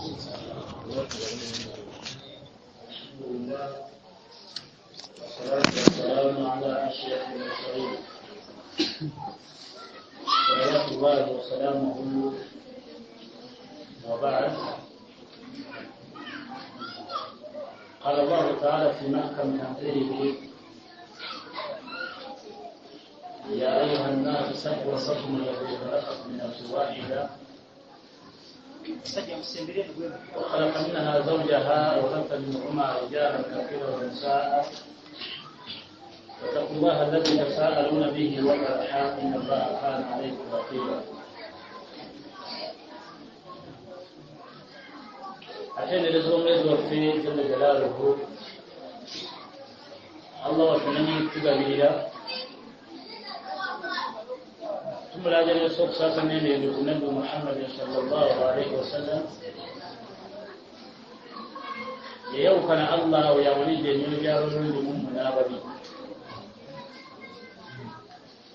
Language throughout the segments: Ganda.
والصلاة والسلام على أشرف المرسلين صلوات الله وسلامه وبعد. قال الله تعالى في محكم تنزيله: يا أيها الناس اتقوا ربكم الذي خلقكم من نفس واحدة وخلق منها زوجها وبث منهما رجالا كثيرا ونساء واتقوا الله الذي تساءلون به والأرحام إن الله كان عليكم رقيبا. عشان الرزق في جل جلاله الله وسلم كبيرا ثم لا جل يسوق ساتنين لنبي محمد صلى الله عليه وسلم يوكنا الله ويا وليد يجارون لمن مناببي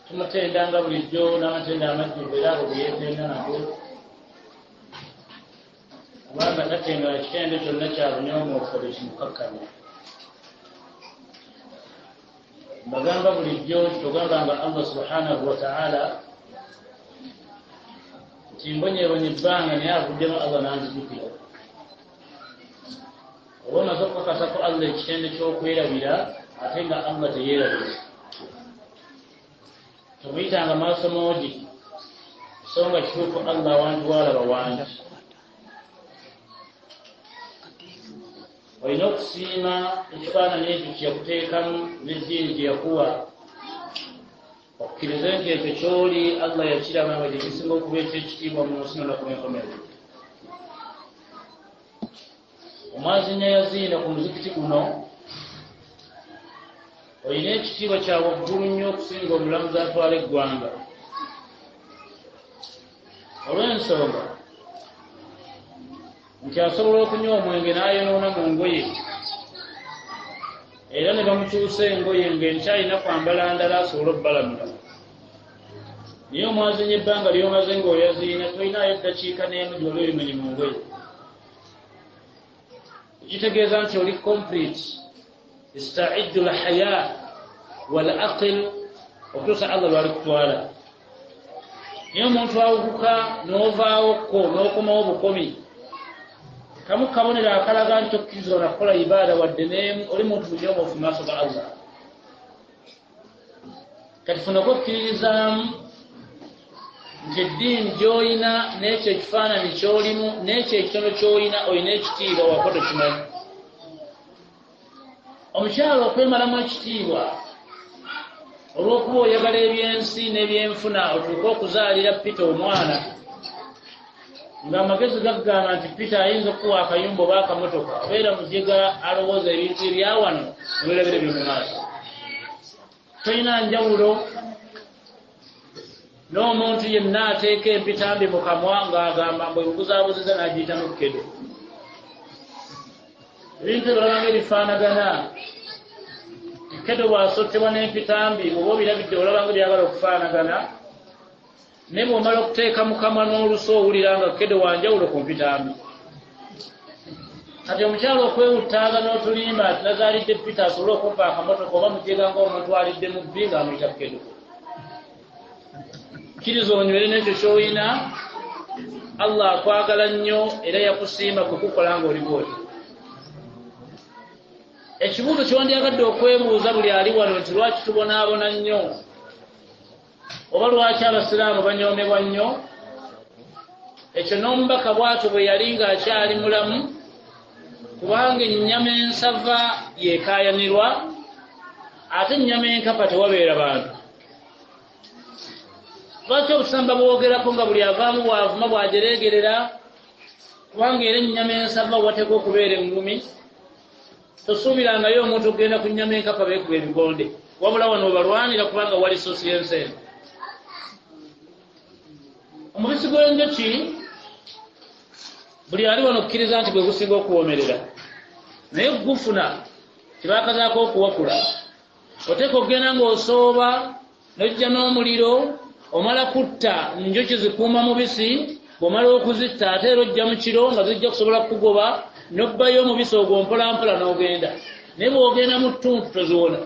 ثم تندanga bulijjo n'amatenda amajjubira obuyetenda nabwo kubanga tatenga ekitende kyonna kya bunyomoofu ekimukakkamya. Mbagamba bulijjo togamba nga Allah subhanahu wa ta'ala nti mbonyebonye ebbanga naye avuddemu Allah nanzijukira. Oba omaze okukakasako Allah ekitende ky'okwerabira ate nga Allah teyeerabira, tomuyitanga maaso moogi, so nga kituufu Allah awantu waalaba wangi. Olina okusiima ekifaananyi ekyo kyeyakuteekamu n'eddiini gye yakuwa, okukkiriza nti ekyo ky'oli Allah yakiraba nga gye kisinga okuba eky'ekitiibwa mu nsi n'okumenkomerwa. Omwazinya yaziina ku muzikiti guno olina ekitiibwa kya waggulu nnyo okusinga omulamuzi atwala eggwanga, olw'ensonga nti asobola okunywa omwenge n'ayonoona mu ngoye, era ne bamukyusa engoye ng'enkyalina kwambala ndala asobole obbalamula. Naye omwazinya ebbanga ly'omaze ng'oyaziina tolinaayo eddakiika n'emu gy'oli olimenye mu ngoye, ekitegeeza nti oli complete. Ista'iddu al-haya wal-aql okutuusa Allah lwali kutwala. Naye omuntu awuguka n'ovaawokko n'okomawo bukomi, kamu kabonero akalaga nti tokkirizibwa na kukola ibaada wadde n'emu, oli muntu munyomoofu mu maaso ga Allah. Kati funa okukkirizaamu nti eddiini gy'olina n'ekyo ekifaananyi ky'olimu n'ekyo ekitono ky'olina olina ekitiibwa wakoto kimanyi. Omukyalo okwemalamu ekitiibwa olw'okuba oyagala ebyensi n'ebyenfuna otuuke okuzaalira Peter omwana ng'amagezi gaggamba nti Peter ayinza okuwa akayumba oba akamotoka, abeera mujega alowooza ebintu ebyawano nebirabire byo mu maaso. Tolina njawulo n'omuntu yenna ateeka empitambi mu kamwa ng'agamba mbu ebuguzaabuziza n'agiyitamu kkedo. Ebintu ebirala ng'ebifaanagana, kkedo bw'asottebwa n'empitambi bw'oba obirabidde olaba nga byagala okufaanagana, naye bw'omala okuteeka mu kamwa n'oluso owulira nga kkedo wanjawulo ku mpitambi. Kati omukyalo okwewuttaaga n'otulimba ati nazaalidde Peter asobole okumpa akamotoka oba mujega ng'omuntu alidde mu bbi ng'amuyita kkedo. Kkiriza onywere n'ekyo ky'olina, Allah akwagala nnyo era yakusiima kukukola ng'oli bw'oti. Ekibuuzo ky'ondyagadde okwebuuza buli ali wano nti lwaki tubonaabona nnyo oba lwaki abasiraamu banyoomebwa nnyo, ekyo n'omubaka bw'atyo bwe yali ng'akyali mulamu, kubanga ennyama ensava yeekaayanirwa ate ennyama enkapa tewabeera bantu. Lwaki obusamba bwogerako nga buli avaamu bw'avuma bw'ajereegerera, kubanga era ennyama ensava wateeka okubeera engumi. Tosuubirangayo omuntu okugenda ku nnyama enkapa beekuba ebigonde, wabula wano obalwanira kubanga wali sosi y'ensenene. Omubisi gw'enjuki buli ali wano okukkiriza nti gwe gusinga okuwoomerera, naye gufuna kibakazaako okuwakula. Oteeka okugenda ng'osooba n'ojja n'omuliro omala kutta njuki zikuuma mubisi bw'omala okuzitta ate era ojja mu kiro nga zijja kusobola kugoba n'obbayo omubisi ogwo mpolampola n'ogenda naye bw'ogenda mu ttuntu toziwona.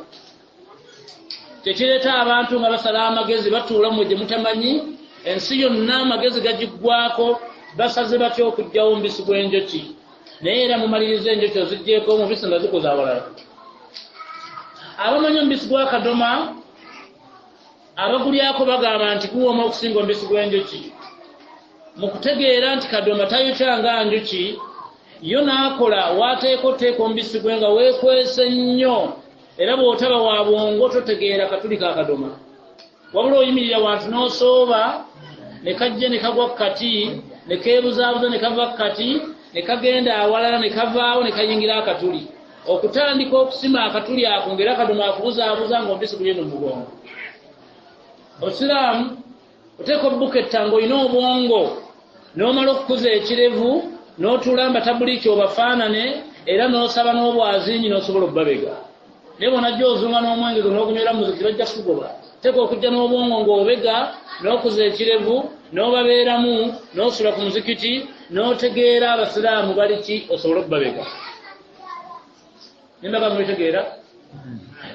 Tekireeta abantu nga basala amagezi batuula mu gye mutamanyi ensi yonna amagezi gagiggwako basaze batya okuggyawo omubisi gw'enjoki naye era mumaliriza enjoki oziggyeko omubisi nga zikoza awalala. Abamanyi omubisi gwa kadoma abagulyako bagamba nti guwooma okusinga omubisi gw'enjoki mu kutegeera nti kadoma tayokyanga njuki yo n'akola waateeka oteeka omubisi gwe nga weekwese nnyo era bw'otaba wa bwongo totegeera katuli ka kadoma wabula oyimirira wantu n'osooba ne kajja ne kagwa kati ne keebuzaabuza ne kava kati ne kagenda awalala ne kavaawo ne kayingira akatuli okutandika okusima akatuli ako ng'era kadoma akubuzaabuza ng'omubisi guli eno mu mugongo. Obusiraamu oteeka obbuketta ng'olina obwongo n'omala okukuza ekirevu n'otuula mbatabuliiki obafaanane era n'osaba n'obwaziinyi n'osobola obbabega naye bonajja ozunga n'omwenge gwo n'ogunywera muziki bajja kugoba. Teeka okujja n'obwongo ng'obega n'okuza ekirevu n'obabeeramu n'osula ku muzikiti n'otegeera abasiraamu bali ki osobole obbabega. Nembaga mwitegeera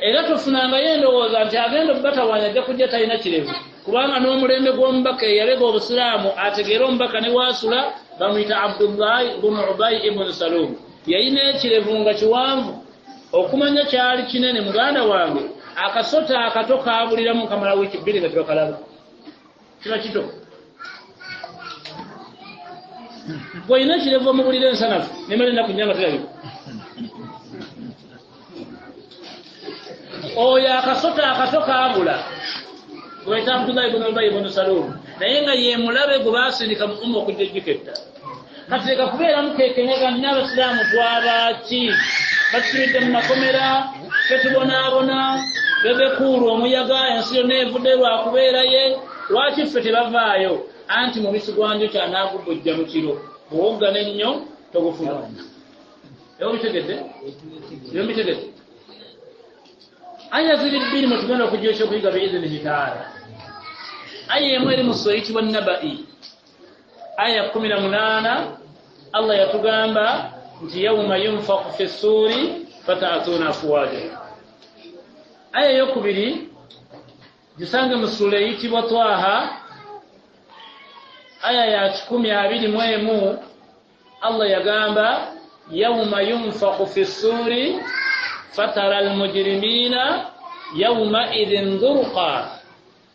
era tofunangayo endowooza nti agenda obbatawaanya ajja kujja talina kirevu kubanga n'omulembe gw'omubaka eyabega obusiraamu ategeera omubaka ne waasula bamuyita Abdullahi bunu Ubayi ibunu Salum yayina ekirevu nga kiwanvu okumanya kyali kinene. Muganda wange akasota akato kaabuliramu kamala wiiki 2 nga tebakalaba kiba kito. Bw'olina ekirevu omubulira ensanafu nemala ennaku nnya nga terabika oyo akasota akato kaabula gweta Abdullahi ibn Ubay ibn Salul naye nga ye mulabe gwe baasindika mu umma okujjejjuketta. Kati leka kubeera mukekenyaga n'abasiraamu twabaki basibidde mu makomera fetubonaabona bebekuulwa omuyaga ensi yonna evudde lwakubeeraye lwaki ffe tebavaayo anti mubisi gwa njoki anaagubojja mu kiro bwowoggana ennyo togufuna. Ebitegedde byobitegedde aya ziri 2 mutugenda okujja ekyokuyiga biizinihi taala. Aya emu eri mu sura eyitibwa Nabai aya 18 Allah yatugamba nti yawma yunfaku fi ssuuri fataatuuna afwaaja. Aya eyokubiri gisange mu sura eyitibwa Twaha aya ya 121 Allah yagamba yawma yunfaku fi ssuuri فترى المجرمين يومئذ ذرقا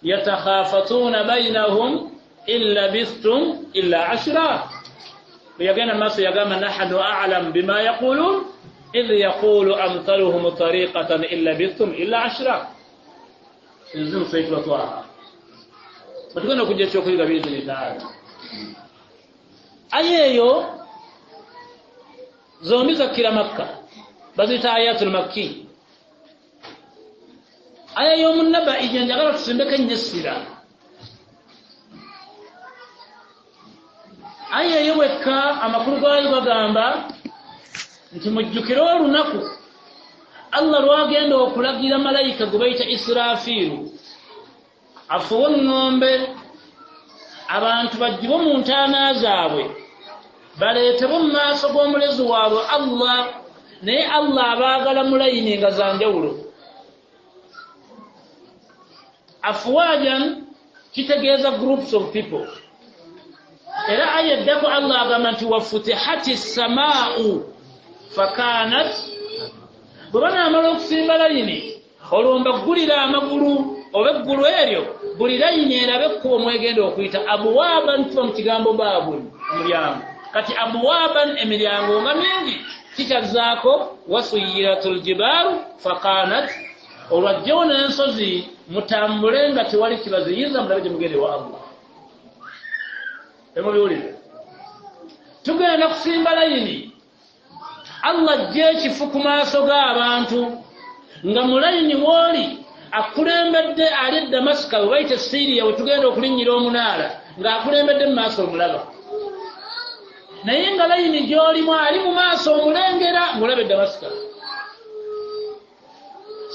يتخافتون بينهم إن لبثتم إلا 10. ويقول الناس يقول نحن أعلم بما يقولون إذ يقول أمثلهم طريقة إن لبثتم إلا 10. نزل سيد وطواها وتقول لك جيت شوكي بإذن الله. أيهو زومي ذكر مكة bazita ayatul makki. Aya y'omu Nabai gye njagala tusimbeko ennyesira. Aya eyo wekka amakulu gaayo bagamba nti mujjukire olunaku Allah lwagenda okulagira malayika gwe bayita Israfiru afuwe eŋŋombe abantu baggyibwe mu ntaana zaabwe baleetebwe mu maaso g'omulezi waabwe Allah naye Allah abaagala mulayini nga za njawulo. Afwajan kitegeeza groups of people. Era aya eddako Allah agamba nti wafutihati samaa'u fakanat. Bwe banaamala okusimba layini olwo mbaggulira amagulu oba eggulu eryo buli layini erabe ekkubo mwegenda okuyita abuwaaban tuba mu kigambo baabun omulyango kati abuwaaban emiryango nga mingi kikyazaako wasuyiratul jibaalu fakanat olwajjawo n'ensozi mutambule nga tewali kibaziyiza mulabe gye mugende wa Allah. Temubiwulire tugenda kusimba layini Allah ajja ekifu ku maaso g'abantu nga mu layini w'oli akulembedde ali e Damasika we bayita Siriya we tugenda okulinnyira omunaala ng'akulembedde mu maaso omulaba naye nga layini gy'olimu ali mu maaso omulengera ng'olaba e Damasika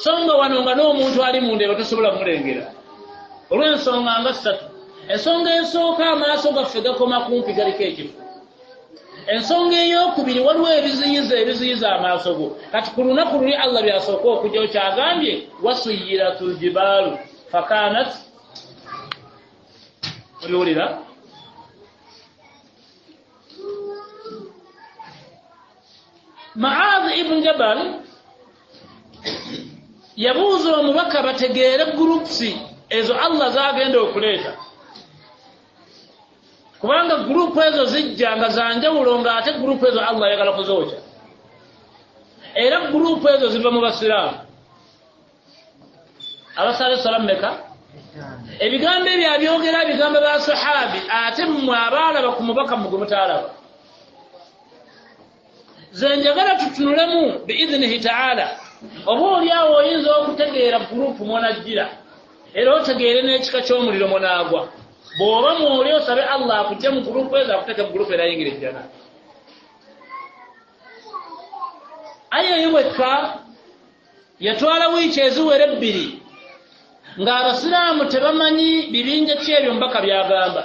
so nga wano nga n'omuntu ali munda eba tosobola kumulengera olw'ensonga nga 3. ensonga esooka amaaso gaffe gakoma kumpi galiko ekifu. Ensonga ey'okubiri waliwo ebiziyiza amaaso go. Kati ku lunaku luli Allah byasooka okujjawo kyagambye wasuyiratul jibaalu fakanat oliwulira Mu'adh ibn Jabal yabuuza omubaka bategeere gurupusi ezo Allah zagenda okuleeta, kubanga gurupu ezo zijja nga zanjawulo ng'ate gurupu ezo Allah ayagala kuzookya, era gurupu ezo ziva mu basiraamu. Abasala salamu meka? Ebigambo ebyo abyogera ebigambo bya sahabi, ate mmwe abaalaba ku mubaka mmwe gwe mutaalaba. Ze njagala tutunulemu biidhnihi ta'ala, oba oliawo oyinza okutegeera gurupu mwonajjira era otegeere n'ekika ky'omuliro mw'onaagwa. Bw'oba mwoli osabe Allah akuggye mu gurupu ezo akuteeke mu gurupu erayingira ejjana. Aya yewekka yatwala wiiki eziwera 2 ng'abasiraamu tebamanyi bibinja ki ebyo mbaka byagamba,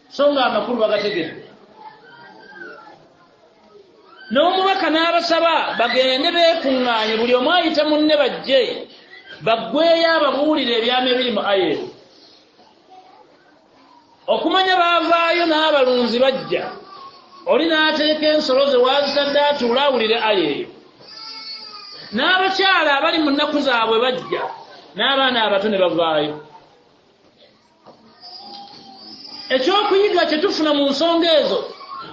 so ng'amakulu bagategedde. N'omubaka n'abasaba bagende beekuŋŋaanye, buli omu ayite munne bajje baggweyo ababuulire ebyama ebiri mu aya eyo. Okumanya baavaayo n'abalunzi bajja, oli n'ateeka ensolo ze waazitadde atuule awulire aya eyo. N'abakyala abali mu nnaku zaabwe bajja, n'abaana abato ne bavaayo. Ekyokuyiga kye tufuna mu nsonga ezo,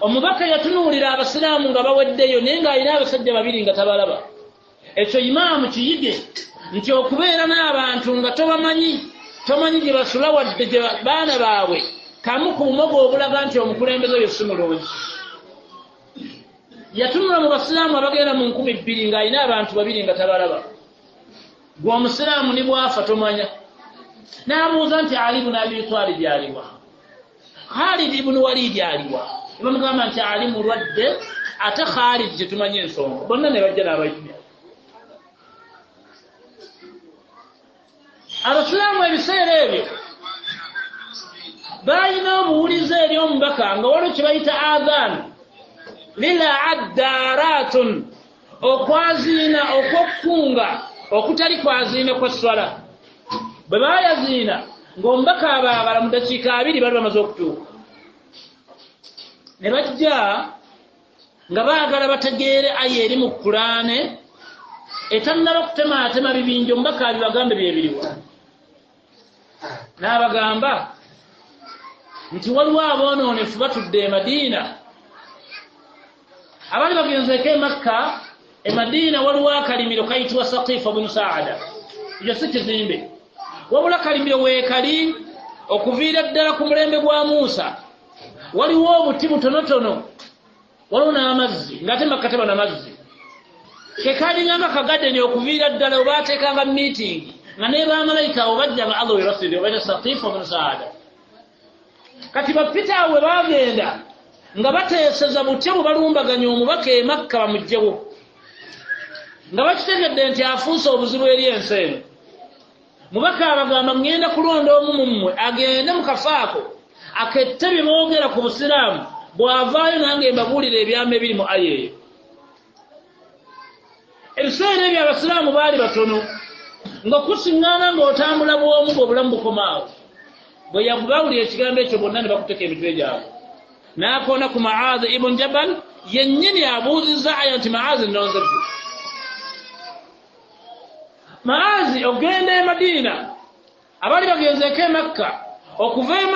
omubaka yatunuulira abasiraamu nga baweddeyo naye ng'alina abasajja 2 nga tabalaba. Ekyo imaamu kiyige nti okubeera n'abantu nga tomanyi gye basula wadde gye baana baabwe, kamu ku bumogo obulaga nti omukulembeze oyo si mulungi. Yatunula mu basiraamu abagenda mu 2000 ng'alina abantu 2 nga tabalaba. Gwe omusiraamu ni bwafa tomanya. N'abuuza nti Ali ibn Abi Talib aliwa, Khalid ibn Walid aliwa. Bamugamba nti Ali mulwadde, ate Khalid gye tumanyi ensonga. Bonna ne bajja n'abayimya. Abasiraamu ebiseera ebyo balina obuwulize eri omubaka nga waliwo kye bayita adhan lila addaaratun, okwaziina okw'okukunga okutali kwaziina kwa swala. Bwe baayaziina ng'omubaka abaabala mu dakiika 2 bali bamaze okutuuka, ne bajja nga baagala bategeere aya eri mu Kulaane etannaba kutemaatema bibinja omubaka abibagambe byebiriwa. N'abagamba nti waliwo aboonoonefu batudde e Madiina, abali bagenzeeko e Makka. E Madiina waliwo akalimiro kayitibwa Saqifa bnu Saada, ekyo si kizimbe, wabula kalimiro weekali okuviira ddala ku mulembe gwa Muusa. Waliwo obuti butonotono, waliwo n'amazzi, ng'ate Makka teba na mazzi. Kekaalinganga kagadeni okuviira ddala oba ateekanga miitingi nga ne bamalayika abo bajja nga Allah webasirire obaita Saqifa bnu Saada. Kati bapita awo bwe baagenda nga bateeseza butya bwe balumbaganya omubaka e Makka bamuggyewo, nga bakitegedde nti afuuse obuzibu eri ensi eno. Mubaka abagamba ngenda kulonda omu mu mmwe agende mu kafaako akette bye boogera ku busiraamu, bw'avaayo nange mbabuulire ebyama ebiri mu aya eyo. Ebiseera ebyo abasiraamu baali batono, nga kusiŋŋaana ng'otambula bw'omu ng'obulamu bukomaawo. Bwe yabawulira ekigambo ekyo bonna ne bakuteeka emitwe gyabwe. N'akoona ku Mu'adh ibn Jabal yennyini abuuzizza aya nti Mu'adh nnonzedde. Mu'adh ogenda e Madiina, abali bagenzeeko e Makka, okuva e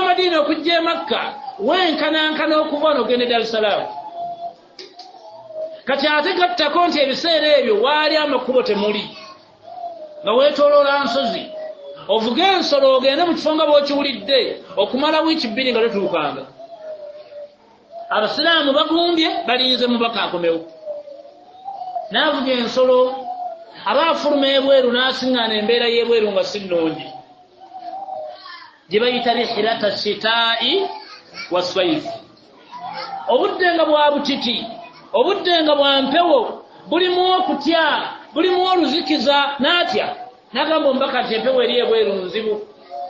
Madiina okujja e Makka wenkanankana okuva n'ogenda e Dar es Salaam. Kati ate gattako nti ebiseera ebyo waali amakubo temuli, nga weetooloola nsozi, ovuga ensolo ogende mu kifo nga bw'okiwulidde okumala wiiki 2 nga totuukanga. Abasiraamu bagumbye balinze mubaka akomewo, n'avuga ensolo, aba afuluma ebweru n'asiŋŋaana embeera y'ebweru nga si nnungi, gye bayita rihilata shitaa'i wa swaifi. Obudde nga bwa butiti, obudde nga bwa mpewo, bulimu okutya, bulimu oluzikiza, n'atya. N'agamba omubaka nti empewo eri ebweru nzibu,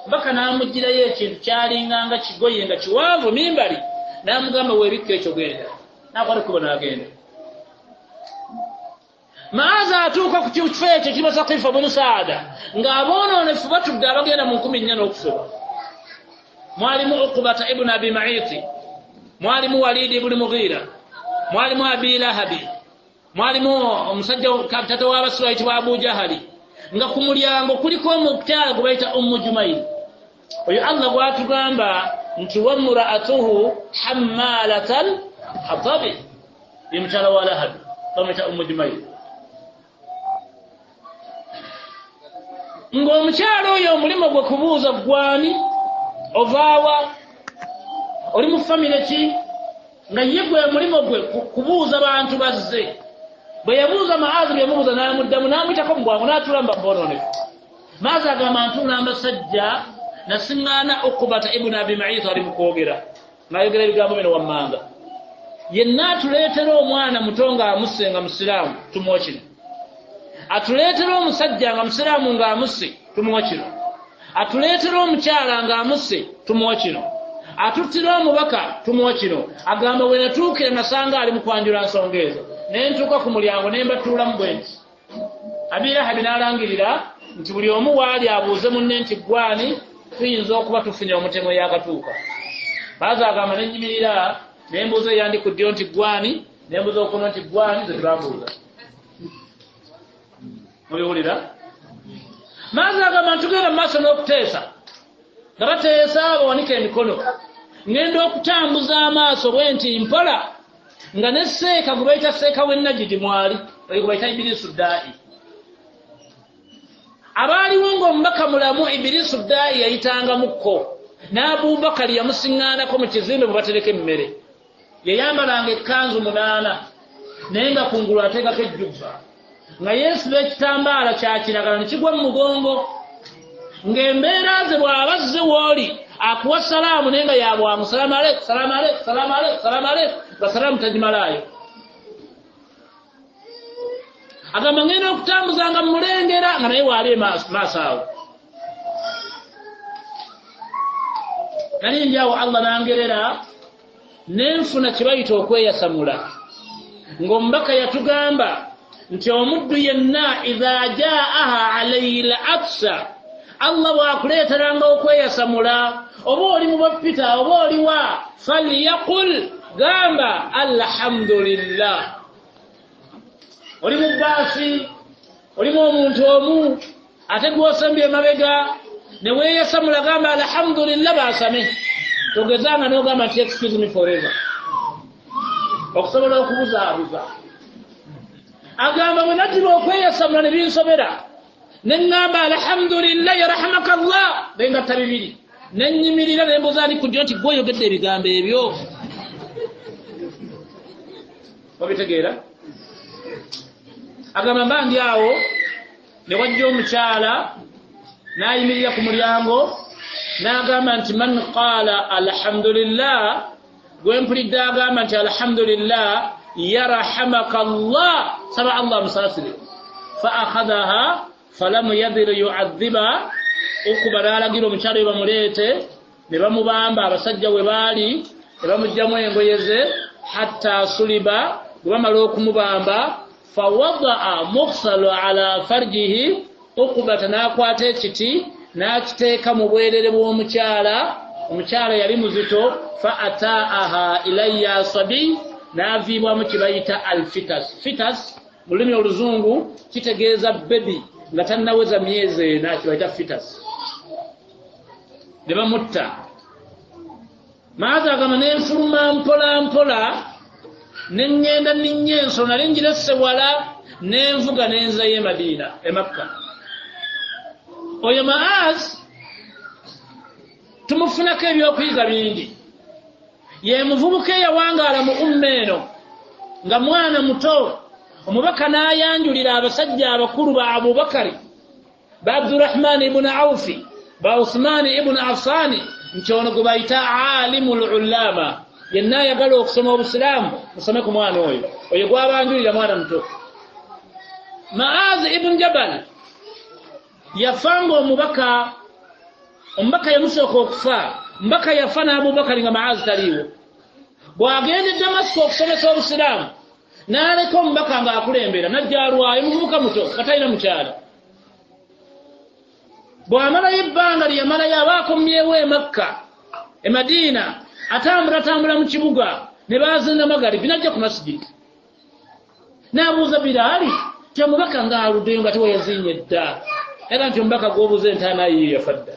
mpaka n'amugirayo ekintu kyalinganga kigoye nga kiwanvu mimbali n'amugamba weebikka ekyo genda nakwata kuba n'agenda Maaza atuuka ku kifo ekyo kiba Saqifa bunu Saada ng'aboononefu batudde abagenda mu 14 okusoba mwalimu Uqbata ibn Abi Mu'ayth mwalimu Walid ibn Mughira mwalimu Abi Lahabi mwalimu omusajja tata w'Abasulaiti wa Abu Jahali nga ku mulyango kuliko omukyala gwe bayita Jumayl oyo Allah bw'atugamba nti wa mura'atuhu hammalatal hatabi imtala wa Lahab bamuyita Jumayl ng'omukyala oyo omulimo gwe kubuuza gwani ovaawa oli mu famire ki nga ye gwe mulimo gwe kubuuza bantu bazze bwe yabuuza Maazi bye yamubuuza n'amuddamu n'amuyitako mu bwangu n'atuula mu baboononefu Maazi agamba ntuula mbasajja nasiŋŋaana Uqbata ibn Abi Mu'ayth ali mu kwogera n'ayogera ebigambo bino wammanga yenna atuleetera omwana muto ng'amusse nga musiraamu tumuwa kino atuleetera omusajja nga musiraamu ng'amusse tumuwa kino atuleetera omukyala ng'amusse tumuwa kino atuttira omubaka tumuwa kino agamba we natuukira nasanga ali mu kwanjula nsonga ezo ne ntuuka ku mulyango ne mbatuulamu bwe nti Abi Lahabi n'alangirira nti buli omu waali abuuze munne nti gwani tuyinza okuba tufunye omutemo yakatuuka Maazi agamba ne nnyimirira ne mbuuza eyandikuddyo nti gwani ne mbuuza okuno nti gwani ze tulambuuza mubiwulira Maazi agamba ntugenda mu maaso n'okuteesa nga bateesa bawanika emikono ngenda okutambuza amaaso bwe nti mpola nga ne Seeka gwe bayita Seeka w'Ennajidi mwali oyo gwe bayita Ibilisu Ddaa'i abaaliwo ng'omubaka mulamu Ibilisu Ddaa'i yayitangamukko n'Abubakali yamusiŋŋaanako mu kizimbe bwe batereka emmere yayambalanga ekkanzu 8 naye nga kungulu ateekako ejjubba nga yeesiba ekitambaala kya kiragala ne kigwa mu mugongo ng'embeera ze bw'aba azze w'oli akuwa salaamu naye nga yabwamu salaamu aleikum salaamu aleikum salaamu aleikum salaamu aleikum nga salaamu tagimalaayo agamba ngenda okutambuza nga mulengera nga naye waali maaso awo nali ndi awo Allah nangerera nenfuna kibayita okweyasamula ng'omubaka yatugamba nti omuddu yenna idha jaaha alayhi al-aqsa Allah bw'akuleeteranga okweyasamula oba oli mu bapita oba oli wa falyaqul gamba alhamdulillah oli mu baasi olimu omuntu omu ate gw'osembye emabega ne weeyasamula gamba alhamdulillah baasame togezanga n'ogamba nti excuse me forever okusobola okubuzaabuza agamba bwe naddira okweyasamula ne binsobera ne ŋŋamba alhamdulillah yarhamakallah bengatta 2 ne nnyimirira ne mbuuza ndi ku ddyo nti gwe oyogedde ebigambo ebyo babitegeera agamba mba ndi awo ne wajja omukyala n'ayimirira ku mulyango n'agamba nti man qaala alhamdulillah gwe mpulidde agamba nti alhamdulillah yarhamakallah saba Allah musasire fa akhadhaha falam yadir yu'adhiba okuba n'alagira omukyala we bamuleete ne bamubamba abasajja we baali ne bamugyamu engoye ze hatta suliba bwe bamala okumubamba fawadaa mukhsalu ala farjihi okubata n'akwata ekiti n'akiteeka mu bwerere bw'omukyala omukyala yali muzito fa ataaha ilayya sabi n'aviibwamu kibayita alfitas fitas mu lulimi oluzungu kitegeeza bebi nga tannaweza myezi ena kibayita fitas ne bamutta Maazi agamba nenfuluma mpola mpola neŋŋenda nninnya ensolo nali ngiresse wala nenvuga nenzayo e Madiina e Makka oyo Maazi tumufunako ebyokuyiga bingi ye muvubuka eyawangaala mu umma eno nga mwana muto omubaka n'ayanjulira abasajja abakulu ba Abubakari ba Abdurrahman ibn Awfi ba Uthman ibn Affan nti ono gwe bayita alimul ulama yenna ayagala okusoma obusiraamu musome ku mwana oyo gwabanjulira mwana muto Maazi ibn Jabal yafanga omubaka omubaka yamusooka okufa mbaka yafa n'Abubakari nga Maazi taliiwo bw'agenda e Damasiko okusomesa obusiraamu n'aleka omubaka ng'akulembera najja alwayo muvubuka muto nga talina mukyala bw'amalayo ebbanga lye yamalayo aba akomyewo e Makka e Madiina atambula mu kibuga ne baazinda magalibi najja ku masigiti n'abuuza Bilaali ti omubaka ng'aluddeyo nga tewayazinye dda era nti omubaka gw'obuuza entaana yiyo yafa dda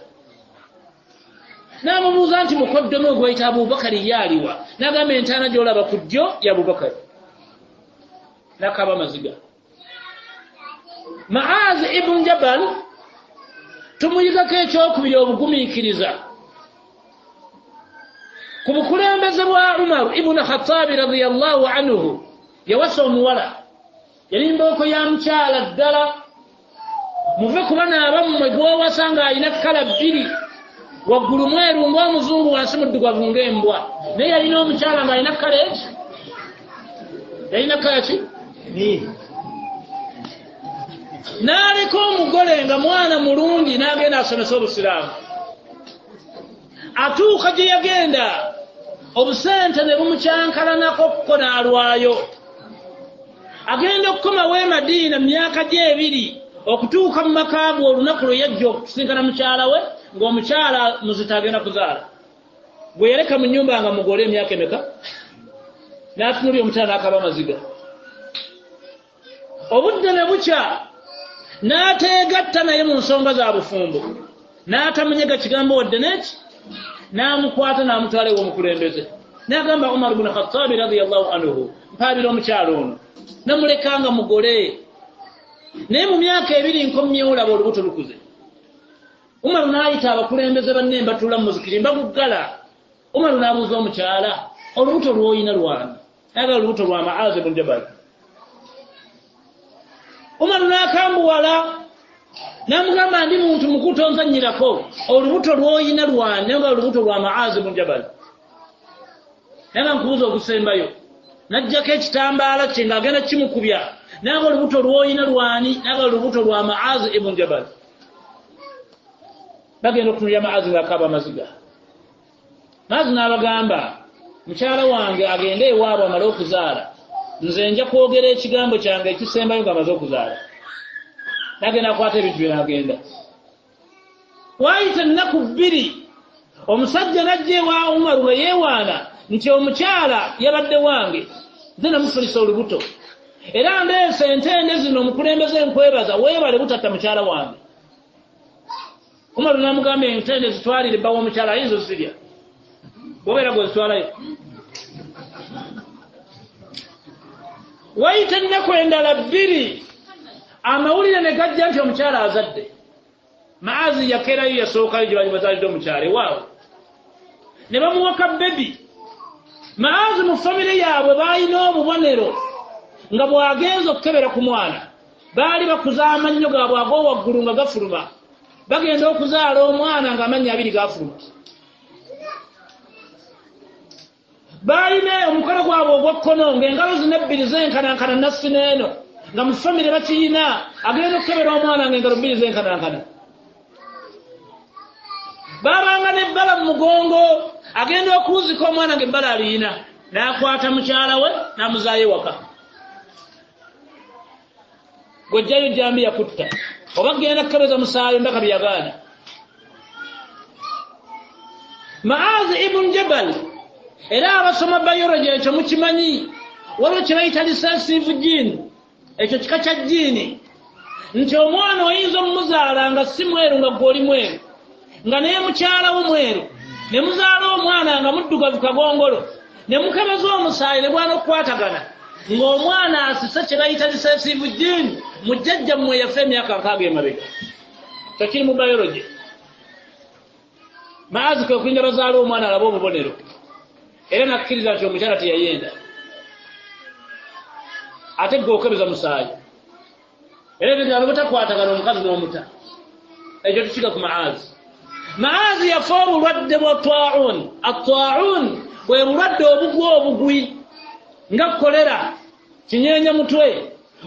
n'amubuuza nti mukoddomi ogwayita Abubakari yaaliwa n'agamba entaana gy'olaba ku ddyo ya Abubakari n'akaaba amaziga Maazi ibn Jabal tumuyigako ekyokubiri obugumiikiriza ku bukulembeze bwa Umar ibn Khattabi radiyallahu anhu yawasa omuwala yali mbooko ya mukyala ddala muve kuba n'abammwe gw'owasa ng'alina kkala bbiri waggulu mweru ng'omuzungu wansi muddugavu ng'embwa naye yalina omukyala ng'alina kkala eki yalina kkala ki n'aleka omugole nga mwana mulungi n'agenda asomesa obusiraamu atuuka gye yagenda obusente ne bumukyankalanako kko n'alwayo agenda okukomawo e Madiina mu myaka gye ebiri okutuuka mu maka ge olunaku lwe yajja okusinkana mukyala we ng'omukyala muzita agenda kuzaala bwe yaleka mu nnyumba nga mugole emyaka emeka n'atunulya omukyala n'akaaba amaziga obudde ne bukya n'ateegatta naye mu nsonga za bufumbo n'atamunyega kigambo wadde n'eki n'amukwata n'amutwala ew'omukulembeze n'agamba Umar ibn Khattabi radiyallahu anhu mpaabira omukyala ono namulekanga mugole naye mu myaka ebiri nkomyewo laba olubuto lukuze Umar n'ayita abakulembeze banne mbatuula mu muzikiri mbaguggala Umar n'abuuza omukyala olubuto lw'oyina lwani n'agala olubuto lwa Maazi ibn Jabal Umar n'akambuwala n'amugamba ndi muntu mukuto nzannyirako olubuto lw'oyina lwani n'agala olubuto lwa Maazi ibn Jabal naga nkubuuza ogusembayo n'ajjako ekitambaala kye ng'agenda kimukubya n'agala olubuto lw'oyina lwani n'agala olubuto lwa Maazi ibn Jabal bagenda okutunulya Maazi ng'akaaba amaziga Maazi n'abagamba mukyala wange agende ewaabwe amale okuzaala nze nja kwogera ekigambo kyange ekisembayo ng'amaze okuzaala n'agenda akwata ebintu bye n'agenda waayita ennaku bbiri omusajja n'ajja ewa Umaru nga yeewaana nti omukyala yabadde wange nze namufulisa olubuto era ndeese entende zino omukulembeze nkwebaza weebale butatta mukyala wange Umaru n'amugamba entende zitwalire bbawo omukyala ayinza ozirya bw'obeera gwezitwalayo wayita ennaku endala bbiri amawulire ne gajja nti omukyala azadde Maazi yakeerayo yasookayo gye bali bazaalidde omukyala ewaabwe ne bamuwaka bebi Maazi mu famire yaabwe baalina obubonero nga bw'agenza okukebera ku mwana baali bakuza amannyo gaabwe ag'owaggulu nga gafuluma bagenda okuzaala omwana ng'amannya abiri gafuluma baalina omukono gwabwe ogwakkono ng'engalo zino ebbiri zenkanankana nassi n'eno nga mu famire bakiyina agenda okukebera omwana ng'engalo bbiri zenkanankana baabanga n'ebbala mu mugongo agenda okuwuzika omwana ng'ebbala aliyina n'akwata mukyala we n'amuzaayo ewaka gw'ojjayo jambi yakutta oba genda kukebeza musaayo mbaka byagaana Maazi ibn Jabal era abasoma biology ekyo mukimanyi waliwo kye bayita recessive gene ekyo kika kya jjiini nti omwana oyinza omumuzaala nga si mweru nga gw'oli mweru nga naye mukyala wo mweru ne muzaala omwana nga muddugavu kagongolo ne mukebeza omusaayi ne bwana okukwatagana ng'omwana asise kye bayita recessive gene mujjajja mmwe yafa emyaka 6 emabega kyo kiri mu biology Maazi kwe kuyinja bazaala omwana alaba obubonero era nakkiriza nti omukyala teyayenda ate gwe okebeza musaayi era ebigalo butakwatagana omukazi n'omuta ekyo tukiga ku Maazi yafa obulwadde bwa Taun at-Taun bwe bulwadde obugwi nga kolera kinyeenya mutwe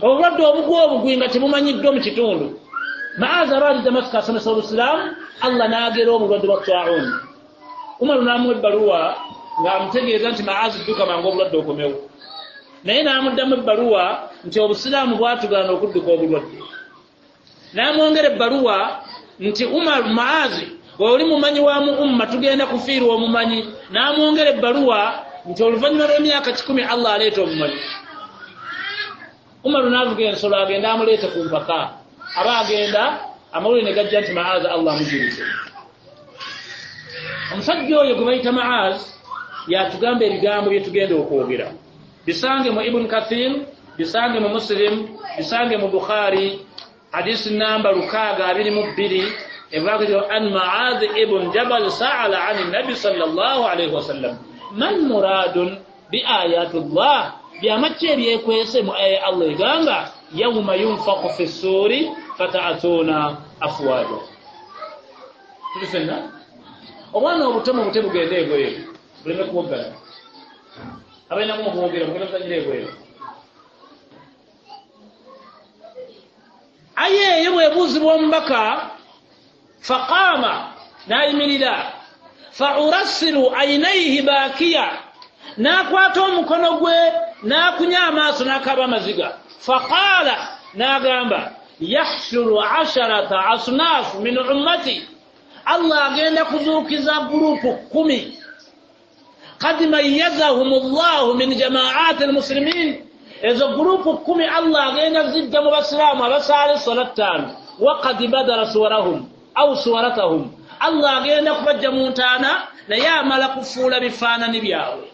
obulwadde obugwi nga tebumanyiddwa mu kitundu Maazi abaali Damasiko asomesa Obusiraamu, Allah n'agera obulwadde bwa Taun. Umaru n'amuwa ebbaluwa ng'amutegeeza nti Maazi dduka mangu obulwadde okomewo. Naye n'amuddamu ebbaluwa nti Obusiraamu bwatugaana okudduka obulwadde. N'amwongera ebbaluwa nti Maazi bw'oli mumanyi wa mu umma tugenda kufiirwa omumanyi. N'amwongera ebbaluwa nti oluvannyuma lw'emyaka 10 Allah aleeta omumanyi. Umaru n'avuga ensolo agenda amuleete ku mpaka. Aba agenda amawulire ne gajja nti Maazi Allah amujulize. Omusajja oyo gwe bayita Maazi yatugamba ebigambo bye tugenda okwogera. Bisange mu Ibn Kathir, bisange mu Muslim, bisange mu Bukhari, hadisi namba 622 evuga an Maazi ibn Jabal sa'ala 'ani Nabi sallallahu alayhi wasallam man muradun bi ayatullah byamache ebyekwese mu aya Allah eganga yawma yunfaqu fi suri fata'atuna afwaja. Tulisena obwana obutemu bugende egoye buleme kuwogala abaina mu kuwogera bugenda kutanyira egoye. Aye yebwebuuzibwa omubaka faqama nayimirira fa'urasilu aynayhi bakiya n'akwata omukono gwe n'akunya amaaso n'akaaba amaziga. Faqala n'agamba yahshuru 10 asnaf min ummati, Allah agenda kuzuukiza gurupu 10 qad mayyazahum Allah min jama'ati almuslimin. Ezo gurupu 10 Allah agenda zidda mu basiraamu abasaale salat 5 wa qad badara suwarahum aw suwaratahum. Allah agenda kubajja mu ntaana naye amala kufuula bifaanani byabwe.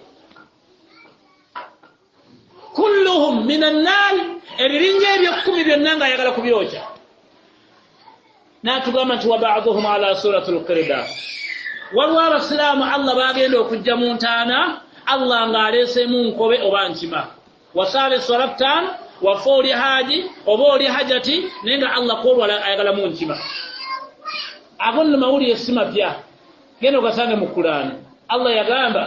Kulluhum minan nar, ebirinnya ebyo 10 byonna nga ayagala kubyokya. N'atugamba nti wa ba'dhuhum ala suratul qirda, waliwo abasiraamu Allah bagenda okujja mu ntaana Allah ng'aleeseemu nkobe oba nkima. Wasaale salat 5 wafa oli haji oba oli hajati naye nga Allah kwolwala ayagala mu nkima. Ago nno mawulire si mapya, genda ogasange mu Qur'ani. Allah yagamba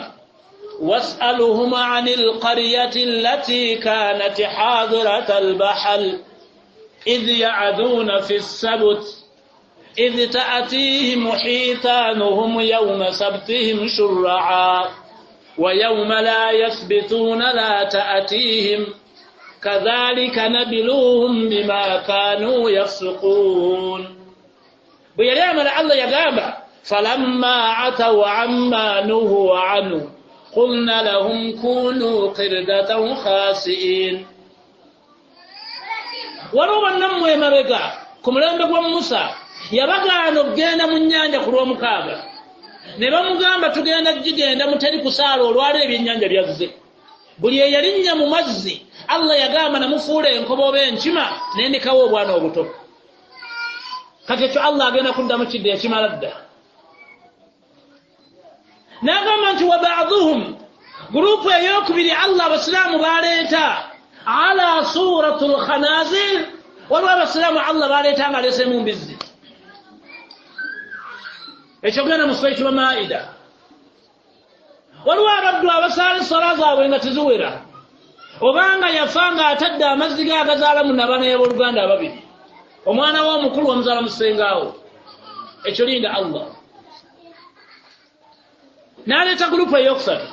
was'aluhum 'anil qaryati allati kanat hadirata al-bahr idh ya'duna fi as-sabt idh ta'tihim hitanuhum yawma sabtihim shur'a wa yawma la yasbituna la ta'tihim kadhalika nabluhum bima kanu yafsuqun. Bwe yali amala Allah yagamba falamma ataw amma nuhu anhu qulna lahum kunu qirdatan khasi'in. Waliwo bannammwe emabega ku mulembe gwa Musa yabagaana okugenda mu nnyanja ku lw'omukaaga ne bamugamba tugenda gigenda muteri kusaala olwala ebyennyanja byazze. Buli eyalinnya mu mazzi Allah yagamba namufuula enkoba oba enkima nendikawo obwana obuto. Kati ekyo Allah agenda kuddamu kidde ekimala dda. N'agamba nti wa ba'dhuhum, gurupu ey'okubiri Allah abasiraamu baleeta ala suratul khanazir, waliwo abasiraamu Allah baleeta nga aleeseemu mbizzi. Ekyo genda mu sura ya Maida. Waliwo abaddu abasaala essala zaabwe nga teziwera obanga yafa nga atadde amazzi ge agazaala mu nabana y'abooluganda ababiri, omwana w'omukulu wamuzaala musengaawo. Ekyo linda Allah. N'aleeta gurupu ey'okusatu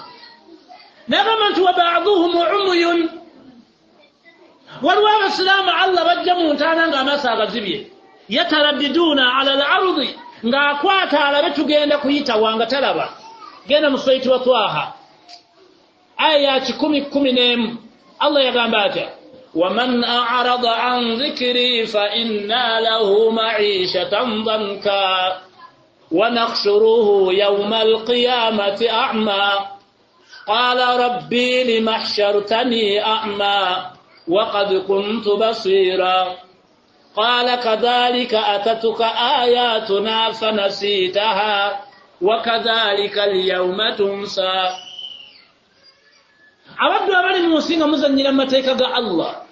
n'agamba nti wa ba'dhuhum umuyun, waliwo abasiraamu Allah bajja mu ntaana ng'amaaso agazibye yataraddiduuna ala al-ardi, ng'akwata alabe tugenda kuyitawa nga talaba. Genda mu sura wa Twaha aya ya 10:11 Allah yagamba atya waman a'rada an dhikri fa inna lahu ma'ishatan dhanka wa nakhshuruhu yawma al-qiyamati a'ma qala rabbi lima hashartani a'ma wa qad kuntu basira qala kadhalika atatuka ayatuna fanasitaha wa kadhalika al-yawma tunsa. Abaddu abali mu nsi nga muzannyira mu mateeka ga Allah,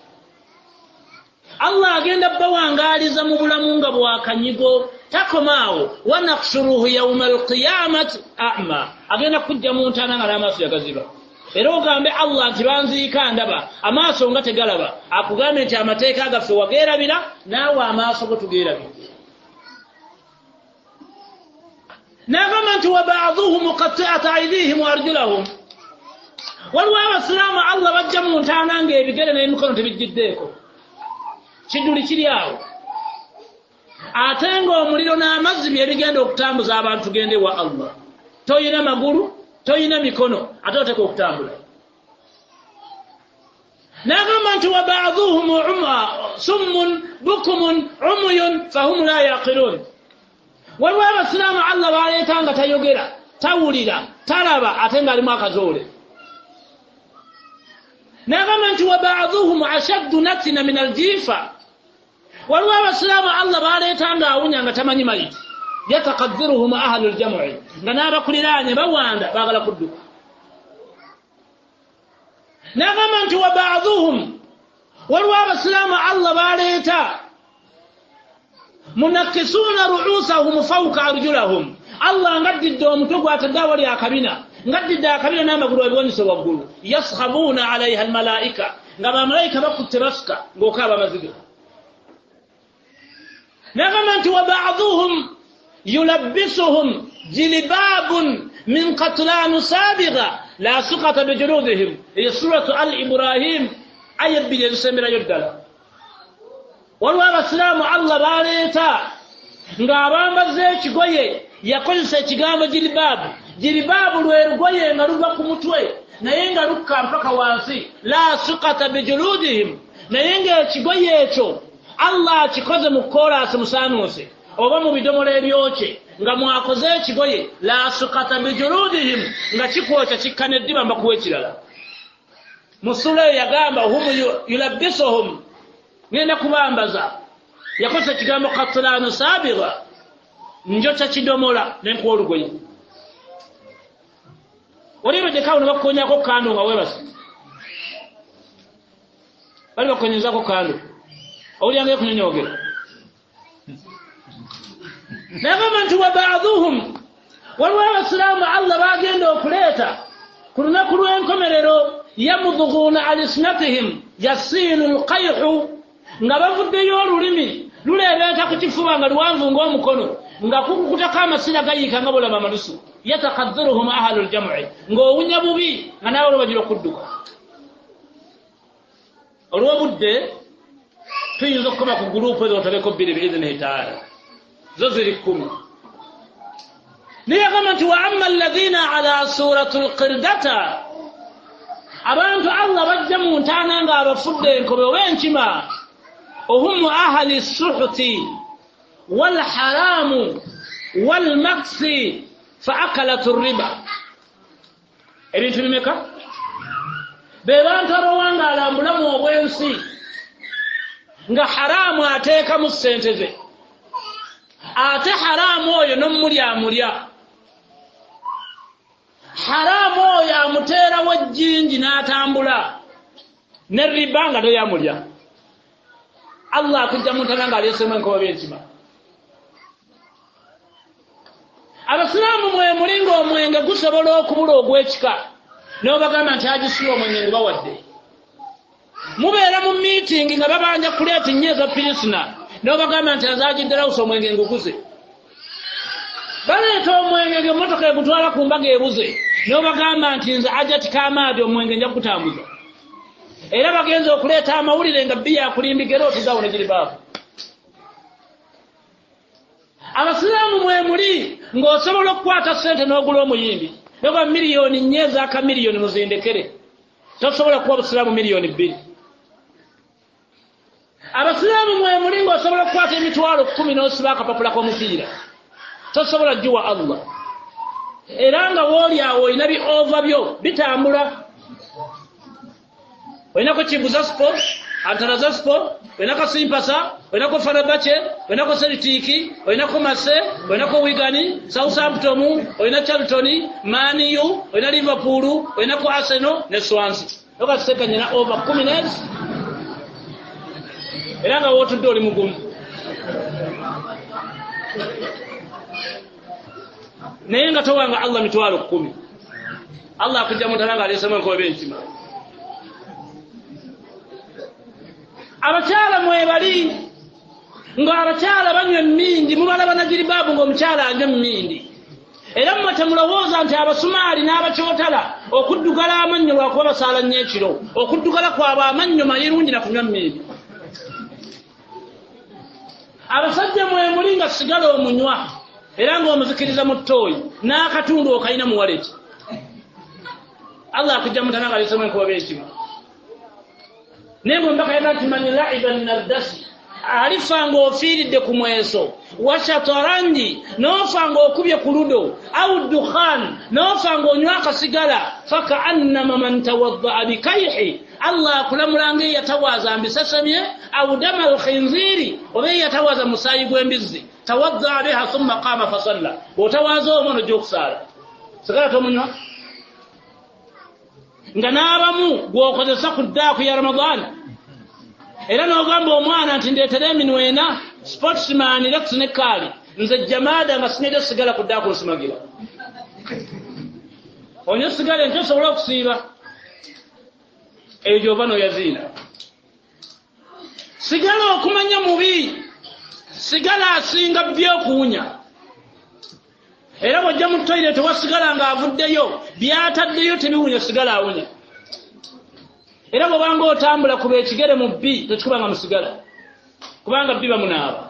Allah agenda bawangaaliza mu bulamu nga bwakanyigo takomaawo. Wa nakhshuruhu yawma al-qiyamati a'ma, agenda kujja mu ntaana nga n'amaaso yagaziba. era ogambe Allah nti banziika ndaba amaaso nga tegalaba akugambe nti amateeka gaffe wageerabira naawe amaaso go tugeerabira n'agamba nti wa ba'dhuhum muqatti'at aydihim wa arjulahum waliwo abasiraamu Allah bajja mu ntaana ng'ebigere n'emikono tebijjiddeeko kidduli kiri awo ate ng'omuliro n'amazzi bye bigenda okutambuza abantu tugende wa Allah toyina magulu toyina mikono ate oteka okutambula n'agamba nti wa ba'dhuhum summun bukumun umuyun fahum la yaqilun waliwo abasiraamu Allah baleeta nga tayogera tawulira talaba ate ng'alimu akazoole n'agamba nti wa ba'dhuhum ashaddu natina min aljifa waliwo abasiraamu Allah baleeta nga awunya nga tamanyi mayiti yatakaddiruhum ahlu ljamui nga n'abakuliraanye bawanda baagala kudduka n'agamba nti wa ba'dhuhum waliwo abasiraamu Allah baleeta munakisuuna ru'usahum fawqa arjulahum Allah ngaddidde omutwe gwatadde awali akabina ngaddidde akabina n'amagulu abiwanyise waggulu yaskhabuuna alayha almalaika nga bamalayika bakutte basuka ng'okaaba amaziga n'agamba nti wa ba'dhuhum yulabbisuhum jilibabun min qatlanu sabiga la suqata bijuludihim eyo suratu al ibrahim aya 2 ezisemberayo ddala waliwo abasiraamu Allah baleeta ng'abambaza ekigoye yakozesa ekigambo jilibaabu lwe lugoye nga luva ku mutwe naye nga lukka mpaka wansi la suqata bijuludihim naye ng'ekigoye ekyo Allah akikoze mu koolaasi musaanuuse oba mu bidomola ebyokye nga mwakoze ekigoye la suqata bijuludihim nga kikwokya kikka n'eddiba mbakuwa ekirala mu sura eyo yagamba hum yulabbisuhum ngenda kubambaza yakozesa ekigambo qatlanu sabiga njokya kidomola n'enkuwa olugoye olibeddekawo ne bakukonyako kando nga weebasa bali bakukonyezako kando owulyanga ekunyonyogera n'agamba nti wa ba'dhuhum waliwo abasiraamu Allah bagenda okuleeta ku lunaku lw'enkomerero yamudhuguuna alisinatihim yasiinu lqayhu nga bavuddeyo olulimi luleebeeta ku kifuba nga luwanvu ng'omukono nga kukukutako amasira gayiika nga bulaba amalusu yatakaddiruhum ahlu ljamui ng'owunya bubi nga naawe olwobagira okudduka olw'obudde tuyinza okukoba ku gurupu ezo otabeko 2 biidhinihi taala zo ziri 10 naye agamba nti wa amma alladhina ala suratu lqirdata abantu Allah bajja mu ntaana nga abafudde enkobe oba enkima ohum ahali suhuti walharamu walmaksi fa akalatu riba ebintu bimeka be bantu abawanga alambulamu obwensi nga haramu ateekamu ssente ze ate haramu oyo n'omulyamulya haramu oyo amuteerawo ejjinji n'atambula ne riba nga toyamulya Allah akujja mu ntana nga aleesemu enkoba b'enkima abasiraamu mwe mulinga omwenge gusobola okubula ogw'ekika n'obagamba nti agisiba omwenge ngu bawadde mubeera mu miitingi nga babanja kuleeta nnyo pirisina n'obagamba nti azagidderawusa omwenge nguguze baleeta omwenge ng'emmotoka egutwala ku mbaga ebuze n'obagamba nti nze ajati kamaadi omwenge nja kugutambuza era bagenza okuleeta amawulire nga bbiya akulimbigera otuzawo ne giribaabu abasiraamu mwe muli ng'osobola okukwata ssente n'ogula omuyimbi noba miliyoni 4 ez'aka miliyoni muzindekere tosobola kuwa busiraamu miliyoni 2 abasiraamu mwe muli ng'osobola okukwata emitwalo 10 n'osiba akapapula k'omupiira tosobola jjuwa Allah era nga wooli awo olina bi ova byo bitambula olinako kibuza sport antaraza sport olinako simpasa olinako farabache olinako selitiki olinako mase olinako wigani Southampton olina Charlton Man U olina Liverpool olinako Arsenal ne Swansea okasekanyina over 10 era nga wotudde oli mugumu naye nga towanga Allah mitwalo 10 Allah akujja mutalanga alesema nkobe entima abakyala mwebali nga abakyala banywa emmindi mubalaba na jiribabu ng'omukyala anywa emmindi era mmwe temulowooza nti abasumaali n'abakyotala okuddugala amannyo lwakuba basaala nnyo ekiro okuddugala kwabwe amannyo mayirungi na kunywa mmindi abasajja mwemuli nga sigala omunywa era ng'omuzikiriza mu ttooyi n'akatundu okalina mu waleti Allah akujja mutananga alesemu enkuba b'ekima naye bwe mbaka yagamba nti man laiba nardasi alifa ng'ofiiridde ku mweso wa shataranji n'ofa ng'okubye ku ludo au dukhan n'ofa ng'onywa akasigala fakaannama man tawaddaa bikayhi Allah akulamulanga eyatawaaza mbisasamye au dama alkhinziri oba eyatawaaza musaayi gw'embizzi tawaddaa biha thumma qaama fasalla bw'otawaaza omwo n'ojja okusaala sigala tomunywa nga n'abamu gw'okozesa ku ddaaku ya Ramadaan era n'ogamba omwana nti ndeetera eminwe ena sportsman lex ne kaali nze jamaada nga sinedde sigala ku ddaaku nsimagira onywa sigala enti osobola okusiiba eyo gy'oba n'oyaziina sigala okumanya mubi sigala asinga by'okuwunya era bw'ojja mu toilet wasigala ng'avuddeyo by'ataddeyo tebiwunya sigala awunya era bw'obanga otambula kuba ekigere mu bbi tekikubanga musigala kubanga bbi bamunaaba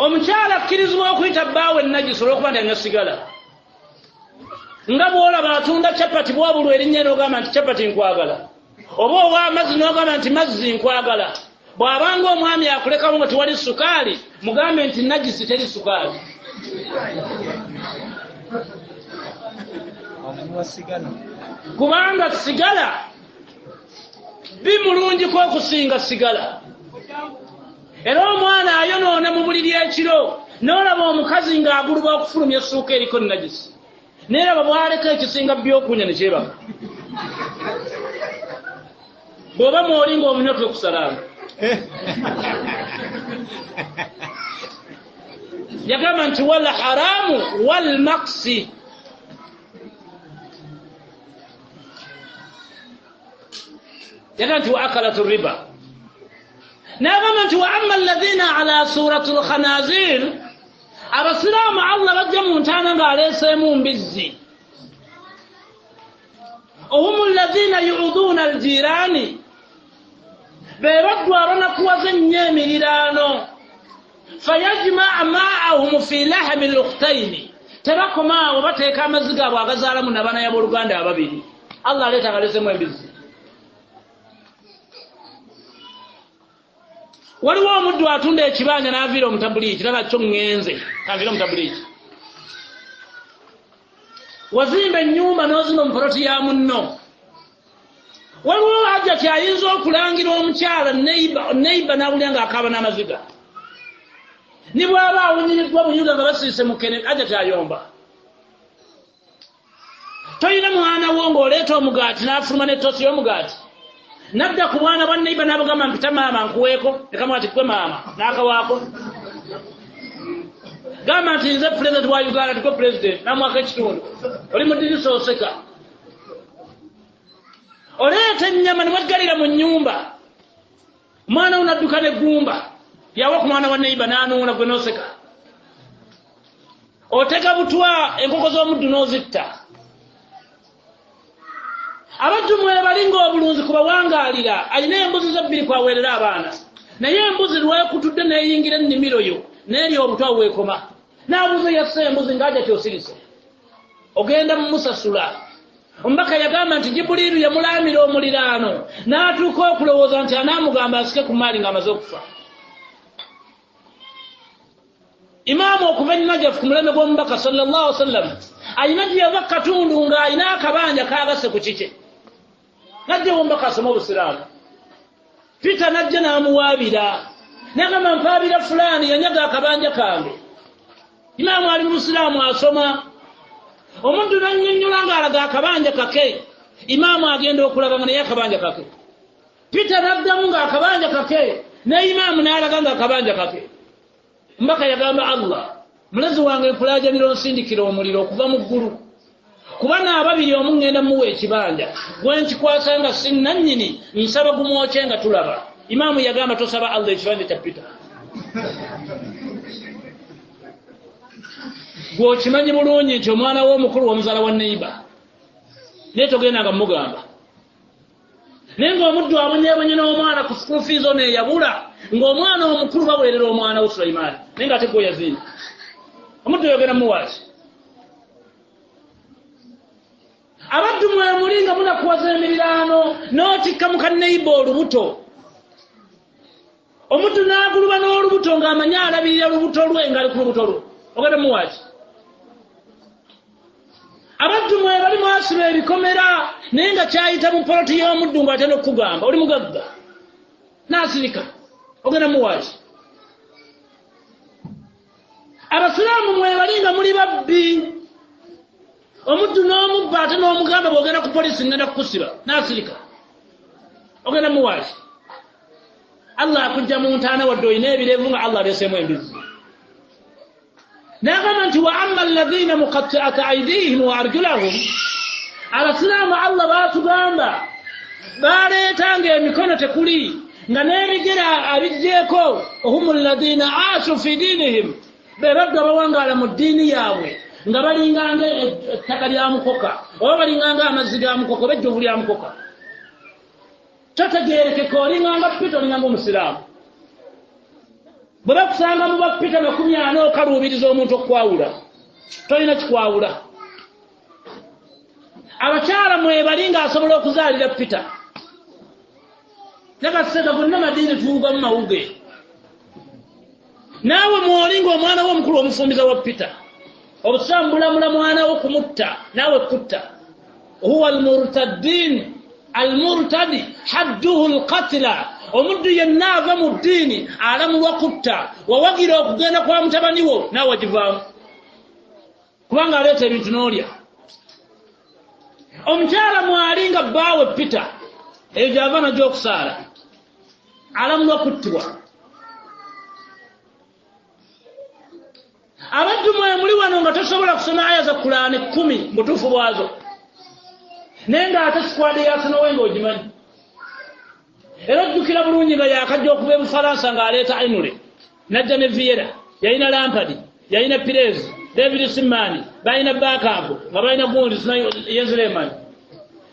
omukyala akkirizibwa okuyita bbaawe ennajisi olw'okuba nti anywa sigala nga bw'olaba atunda capati bwabulwa erinnya n'ogamba nti capati nkwagala oba owa amazzi n'ogamba nti mazzi nkwagala bw'abanga omwami akulekamu nga tewali sukaali mugambe nti najisi teri sukaali kubanga sigala bimulungiko okusinga sigala era omwana ayonoona mu buliri ekiro n'olaba omukazi ng'aguluba okufulumya essuuka eriko najisi neeraba bw'aleka ekisinga by'okunya ne kyebaka bw'oba mwoli ng'omunywa twekusalamu yagamba nti wal haramu wal maksi yagamba nti wa akalatu riba n'agamba nti wa amma alladhina ala surati lkhanazir abasiraamu Allah bajja mu ntaana ng'aleeseemu mbizzi ohum alladhina yu'udhuuna aljirani be baddu abanakuwaza ennyo emiriraano fayajmaa maahum fi lahami lukhtaini tebakomaawo bateeka amazzi gaabwe agazaalamu nabana y'abooluganda ababiri Allah aleeta ngaleesemu embizzi waliwo omuddu atunda ekibanja n'aviira omutabuliiki laba kyo ŋŋenze kanviira omutabuliiki wazimba ennyumba n'ozimba omupoloti ya munno waliwo ajja kyayinza okulangira omukyala neiba n'awulira ng'akaaba n'amaziga ni bw'aba awunyiriddwa buyuga nga basiise mukene ajja kyayomba toyina mwana wo ng'oleeta omugaati n'afuluma n'ettosi y'omugaati nadda ku bwana bwa neiba n'abagamba mpita maama nkuweeko nekamwa ati kwe maama n'akawaako gamba nti nze pulezidenti wa Uganda tikwe pulezidenti namwaka ekitundu oli mu ddirisa oseka oleeta ennyama ne baggalira mu nnyumba omwana wo n'adduka n'eggumba yawa ku mwana wa neiba n'anuuna gwe n'oseka otega butwa enkoko z'omuddu n'ozitta abaddu mwebalinga obulunzi kubawangaalira alina embuzi ze 2 kwaweerera abaana naye embuzi lwekutudde n'eyingira ennimiro yo n'erya obutwa weekoma n'abuze yassa embuzi ng'ajja kyosirise ogenda mumusasula omubaka yagamba nti Jibuliiru yamulaamira omuliraano n'atuuka okulowooza nti anaamugamba asike ku maali ng'amaze okufa imaamu okuva ennajafu ku mulembe gw'omubaka sallallahu alaihi wasallam alina gye yava katundu ng'alina akabanja kaagase ku kike najja omubaka asoma obusiraamu Peter najja n'amuwaabira n'agamba mpaabira fulaani yanyaga akabanja kange imaamu ali mu busiraamu asoma omuddu n'annyonnyola ng'alaga akabanja kake imaamu agenda okulaga nga naye akabanja kake Peter n'addamu ng'akabanja kake ne imaamu n'alaga ng'akabanja kake mbaka yagamba Allah mulezi wange mpulaajanira onsindikira omuliro okuva mu ggulu kuba n'ababiri omu ŋŋenda muwa ekibanja gwe nkikwasa nga sinnannyini nsaba gumwokye nga tulaba imaamu yagamba tosaba allah ekibanja kya Peter gw'okimanyi bulungi nti omwana w'omukulu w'omuzaala wa neiba naye togenda nga mugamba naye ng'omuddu abonyeebonye n'omwana ku school fees ono eyabula ng'omwana omukulu baweerera omwana we Sulaimaani naye ng'ate gwe yazini omuddu yogera muwaaki abaddu mwemuli nga munakuwaza emiriraano n'otikka mu kanneiba olubuto omuddu n'aguluba n'olubuto ng'amanye alabirira lubuto lwe ng'ali ku lubuto lwe ogenda muwaaki abaddu mwe bali mwasiba ebikomera naye nga kyayita mu poloti y'omuddu ng'ate n'okugamba oli mugagga n'asirika ogenda muwaaki abasiraamu mwe bali nga muli babbi omuddu n'omubba ate n'omugamba bw'ogenda ku polisi ngenda kukusiba n'asirika ogenda muwaaki allah akujja mu ntaana wadde olina ebirevu nga allah aleeseemu embizi n'agamba nti wa amma alladhina muqatti'ata aydihim wa arjulahum abasiraamu allah baatugamba baleetanga emikono tekuli nga n'ebigere abigjeeko hum alladhina aashu fi diinihim be baddu abawangaala mu ddiini yaabwe nga balinganga ettaka lya mukoka oba balinganga amazzi ga mukoka oba ejjovu lya mukoka totegeerekeka olinganga Peter olinganga omusiraamu bwe bakusanga mu bapita 40 okaluubiriza omuntu okukwawula tolina kikwawula abakyala mwebali ng'asobola okuzaalira Peter nakaseeka gonna madiini tuwuga mu mawuge naawe mwolinga omwana we omukulu omufumbiza wa Peter obusiraamu bulamula mwana wo kumutta naawe kutta huwa almurtaddin almurtadi hadduhu alqatla omuddu yenna ava mu ddiini alamulwa kutta wawagira okugenda kwa mutabani wo naawe wagivaamu kubanga aleeta ebintu n'olya omukyala mwali nga bbaawe Peter eyo gy'ava najjo okusaala alamulwa kuttibwa abaddu mwe muli wano nga tosobola kusoma aya za Kulaani 10 butuufu bwazo naye ng'ate sikwadi yasinowe ng'ogimanyi era ojjukira bulungi nga yakajja okuba e Bufalansa ng'aleeta Ainule najja ne Viera yalina Lampard yalina Pires David Simani balina Bakaabo nga balina Gondi Yenzelemani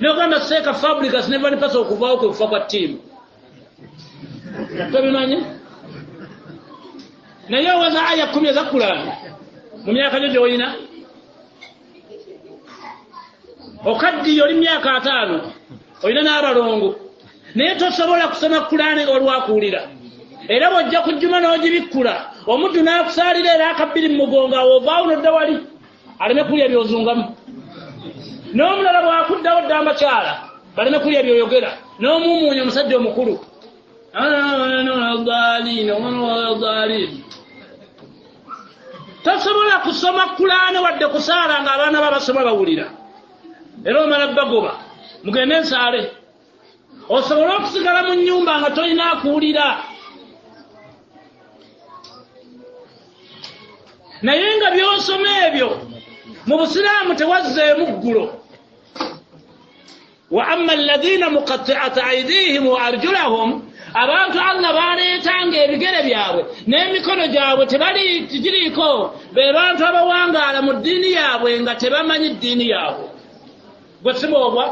n'ogamba Seeka Fabregas ne Van Persie okuvaawo kwe kufa kwa ttiimu tobimanyi naye owaza aya 10 eza Kulaani mu myaka gyo gy'olina okaddiyo oli myaka 5 olina n'abalongo naye tosobola kusoma Kulaani olwakuwulira era bw'ojja ku jjuma n'ogibikkula omuddu n'akusaalira era akabbiri mu mugongo awo ovaawo n'odda wali aleme kulya by'ozungamu n'omulala bw'akuddawo dda amakyala baleme kulya by'oyogera n'omuumuunya omusajja omukulu tosobola kusoma Kulaani wadde kusaala ng'abaana babasoma bawulira era omala bagoba mugende nsaale osobola okusigala mu nnyumba nga tolina akuwulira naye nga by'osoma ebyo mu busiraamu tewazzeemu ggulo wa amma alladhina muqatti'at aydihim wa arjulahum abantu allah baleetanga ebigere byabwe n'emikono gyabwe tegiriiko be bantu abawangaala mu ddiini yaabwe nga tebamanyi ddiini yaabwe gwe siboobwa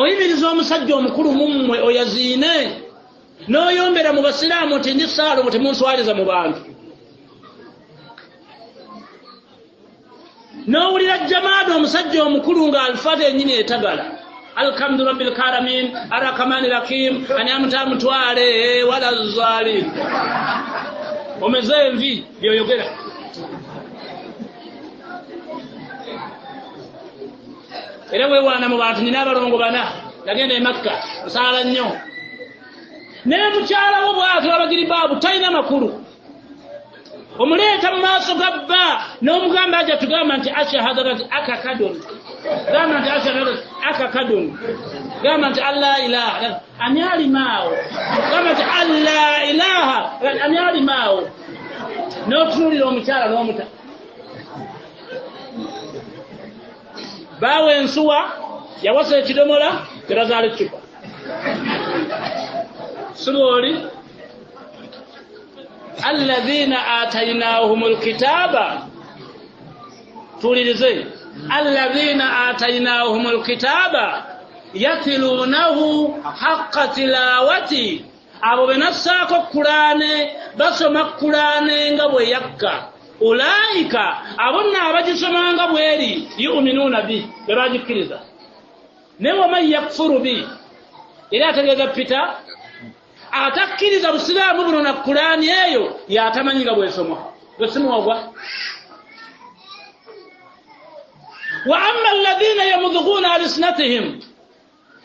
oyimiriza omusajja omukulu mummwe oyaziine n'oyombera mu basiraamu nti ndi Saalomo temunswaliza mu bantu n'owulira jamaada omusajja omukulu ng'alifata ennyini etagala alhamdu rabbil alamin arrahmani rahim anyamta mutwale wala zalim omeze envi byoyogera era weewaana mu bantu nina abalongo 4 nagenda e Makka nsaala nnyo naye mukyala wo bw'atyo abagiri baabu talina makulu omuleeta mu maaso ga bba n'omugamba ajja tugamba nti ashahadarat akakadon gamba nti ashahadarat akakadon gamba nti allah ilaha ani alimaawo gamba nti allah ilaha ani alimaawo n'otunuulira omukyala n'omuta baawe ensuwa yawasa ekidomola terazaala eccupa subooli alladhina atainahumul kitaba tuulirize alladhina atainahumul kitaba yatlunahu haqqa tilawati abo benassaako Kurane basoma Kurane nga bwe yakka ulaika abonna abagisomanga bweri yu'minuna bi bebagikkiriza ne waman yakfuru bi era ategeeza Peter atakkiriza busiraamu buno na Kurani eyo yatamanyi nga bwesoma bwesimuwagwa wa amma alladhina yamudhuguna alisnatihim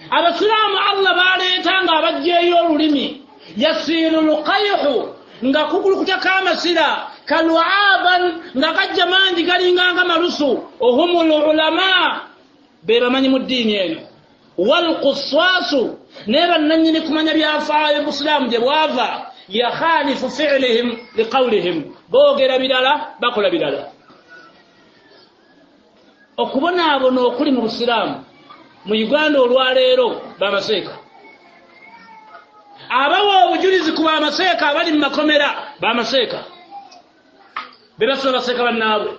abasiraamu Allah baleetanga abajjeeyo olulimi yasiru lqayhu nga kukulukutyako amasira kalwaaban nga gajja mangi galinganga malusu ohumul ulama be bamanyi mu ddiini eno walquswasu ne bannannyini kumanya byafaayo busiraamu gye bwava yakhalifu fi'lihim liqawlihim boogera birala bakola birala okubonaabona okuli mu busiraamu mu Uganda olwaleero bamaseeka abawa obujulizi ku bamaseeka abali mu makomera bamaseeka bebasobola baseeka bannaabwe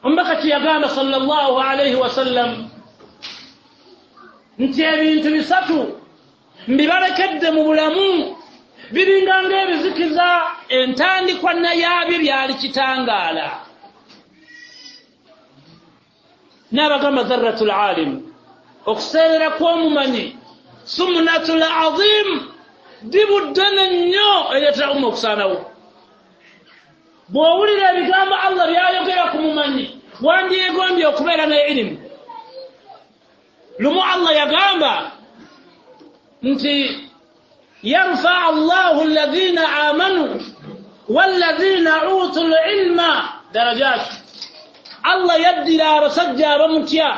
omubaka kyeyagamba sallallahu alaihi wasallam nti ebintu bisatu mbibalekedde mu bulamu biringanga ebizikiza entandikwa nayaabyo byali kitangaala n'abagamba dharratul alim okuseerera kw'omumanyi sumnatul azim dibuddene nnyo ereetera umma okusaanawo bw'owulira ebigambo Allah byayogera ku mumanyi wandyegombye okubeera ne ilimu lumu Allah yagamba nti yarfa Allahu alladhina amanu walladhina utul ilma darajat Allah yaddira abasajja abamutya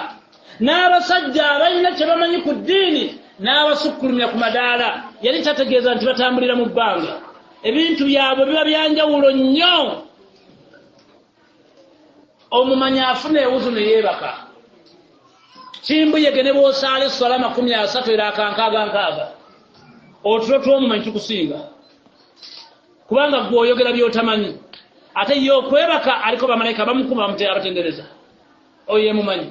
n'abasajja abalina kye bamanyi ku ddiini n'abasukkulumya ku madaala yali tategeeza nti batambulira mu bbanga ebintu byabwe biba byanjawulo nnyo omumanyi afuna ewuzu ne yeebaka kimbuyege ne bw'osaala esswala 30 era akankaaga otulo tw'omumanyi tukusinga kubanga gwe oyogera by'otamanyi ate ye okwebaka aliko bamalayika bamukuba abatendereza oyo yemumanyi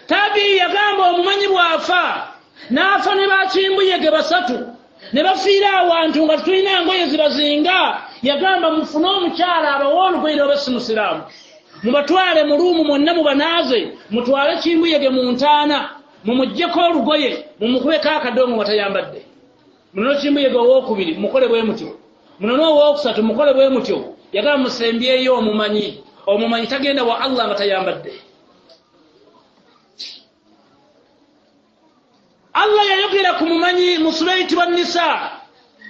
tabi yagamba omumanyi bw'afa n'afa ne bakimbuyege basatu ne bafiira awantu nga tulina engoye zibazinga yagamba mufune omukyala abawa olugoye oba si musiraamu mubatwale mu luumu mwonna mubanaaze mutwale kimbuyege mu ntaana mumuggyeko olugoye mumukubeko akadongo nga tayambadde munono kimbuyege owookubiri mukole bwe mutyo munono owookusatu mukole bwe mutyo yagamba musembyeyo omumanyi tagenda wa Allah nga tayambadde Allah yayogera ku mumanyi mu sura eyitibwa Nisa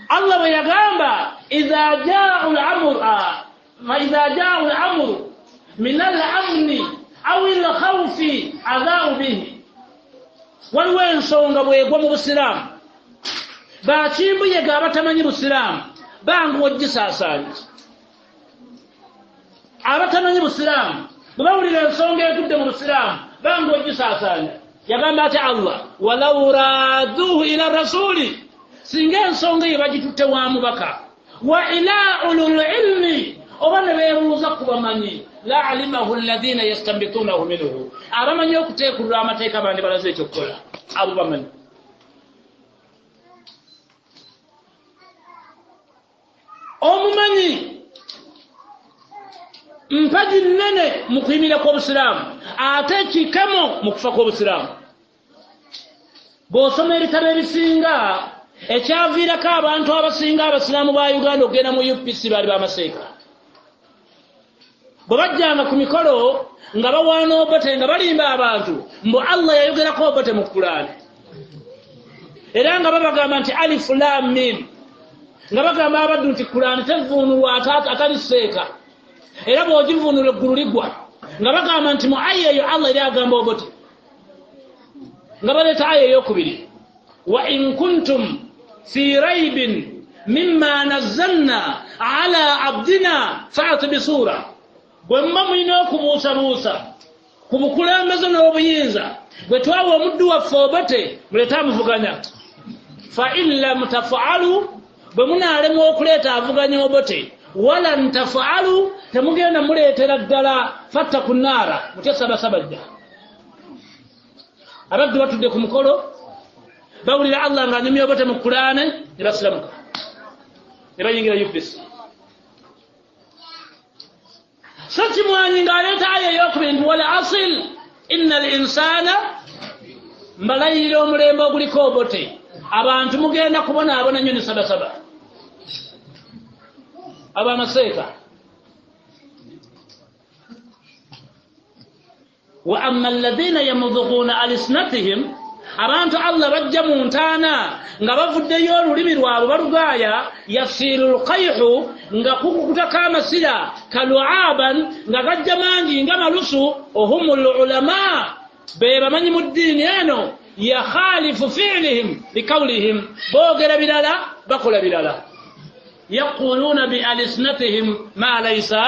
Allah bwe yagamba idha jaa al-amru min al-amni aw al-khawfi adha'u bihi waliwo ensonga bwegwa mu busiraamu bakimbuyega abatamanyi busiraamu bangu ogisaasaanya abatamanyi busiraamu bwe bawulira ensonga egudde mu busiraamu bangu ogisaasaanya yagamba ati Allah walau raduhu ila rasuli singa ensonga ye bagitutte wa mubaka wa ila ulul ilmi oba ne beebuuza ku bamanyi la alimahu alladhina yastambitunahu minhu abamanyi okuteekulula amateeka bandi balaze ekyokukola abo bamanyi omumanyi mpagi nnene mu kuyimira kw'obusiraamu ate kikemo mu kufa kw'obusiraamu bw'osoma ebitabo ebisinga ekyaviirako abantu abasinga abasiraamu ba Uganda okugenda mu UPC baali bamaseeka bwe bajjanga ku mikolo nga bawaana obote nga balimba abantu mbu Allah yayogerako obote mu Kurani era nga babagamba nti alifu lam mim nga bagamba abaddu nti Kurani tevuunulwa atali seeka era bw'ogivuunula eggulu ligwa nga bagamba nti mu aya eyo Allah yali agamba obote nga baleeta aya ey'okubiri wa in kuntum fi raybin mimma nazzalna ala abdina fa'at bisura bwe mmamulina okubuusabuusa ku bukulembeze n'obuyinza bwe twawa omuddu waffe obote muleta amuvuganya fa in lam taf'alu bwe munaalemwa okuleeta avuganya obote wala ntaf'alu temugenda muleetera ddala fattaku nnaara mutya sabasabajja abaddu batudde ku mukolo bawulira Allah ng'anyumya obote mu Qur'ani ne basilamuka ne bayingira UPC so kimwanyi ng'aleeta aya ey'okubiri nti wala asil inna al insana mbalayirira omulembe oguliko obote abantu mugenda kubonaabona nnyo ne sabasaba abamaseeka wa amma alladhina yamudhuquna alisnatihim abantu Allah bajja mu ntaana nga bavuddeyo olulimi lwabwe balugaaya yasirul qayhu nga kukutaka amasira kaluaban nga gajja mangi nga malusu ohumul ulama be bamanyi mu ddiini eno yakhalifu fi'lihim biqawlihim boogera birala bakola birala yaquluna bi alisnatihim ma laysa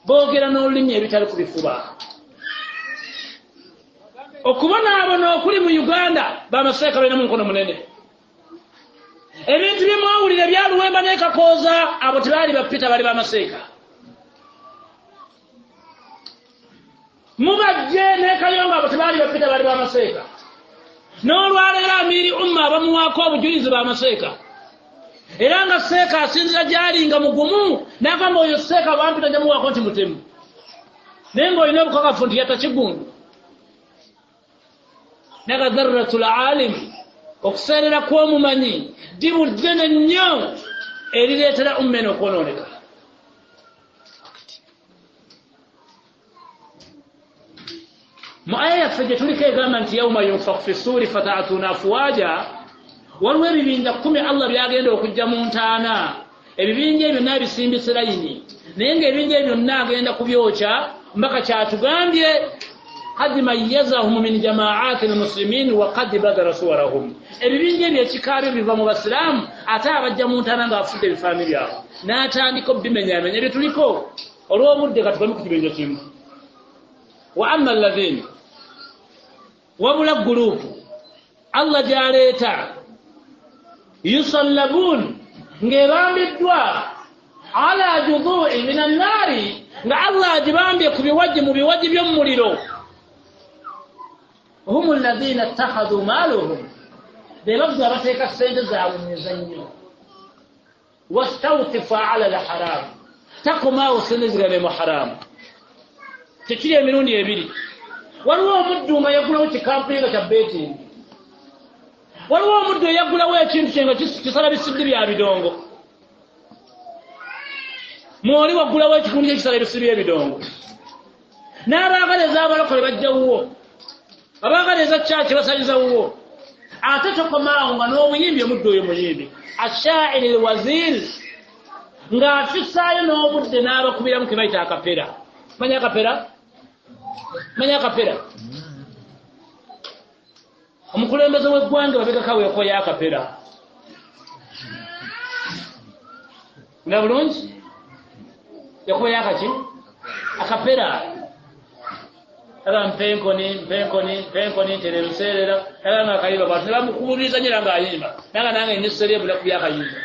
boogera n'olulimi ebitali ku bifuba okubonaabona okuli mu Uganda bamaseeka balina mu mukono munene ebintu byemwawulire byaluwemba n'ekakooza abo tebaali bapita bali bamaseeka mubajje n'ekayonga abo tebaali bapita bali bamaseeka n'olwaleero amiiri umma abamuwaako obujulizi bamaseeka era nga seeka asinzira gyali nga mugumu n'agamba oyo seeka bampita njamuwaako nti mutemu naye ng'olina obukakafu nti yatakigundu naga dharratul alim okuseerera kw'omumanyi ddibu ddene nnyo erireetera ummene okwonooneka mu aya yaffe gye tuliko egamba nti yawma yunfaku fi ssuuri fata'atuuna afwaja waliwo ebibinja 10 Allah byagenda okujja mu ntaana ebibinja ebyo naabisimbise layini naye ng'ebibinja ebyo byonna agenda kubyokya mbaka kyatugambye قد ميزهم من جماعات المسلمين وقد بدر صورهم ebibinja ebyo ekikaabyo biva mu basiraamu ate abajja mu ntaana ng'afudde ebifaananyi byabwe n'atandika obimenyamenya bye tuliko olw'obudde katugame ku kibinja kimu wa amma alladhina wabula gurupu Allah gy'aleeta yusallabuun ng'ebambiddwa ala judu'i min annaari nga Allah agibambye ku biwaji mu biwaji by'omuliro هم الذين اتخذوا مالهم بلفظ رتيك السيدة والنزنيو واستوطفوا على الحرام تقما وسنزغ بما حرام تكيل منون يبيري والله مدو ما يقولوا تكامبينga tabeti والله مدو يقولوا ekintu kyenga kisala bisibiri ya bidongo mwoli wagulawo ekikundi ekisala bisibiri ya bidongo n'abagaleza abalokole bajjawuwo abagaleza kyaki basaliza wuwo ate tokomaawo nga n'omuyimbi omudde oyo muyimbi ashairi lwazir ng'afisaayo n'obudde n'abakubiramu ke bayita akapera manya akapera omukulembeze w'eggwanga babegakawo yakoya akapera nga bulungi yakoya akaki akapera era mpenkoni tereruseerera era nga kayiba bantu ne bamukubiriza nyera ng'ayimba nanga nange enyeseri ebula ku byakayimba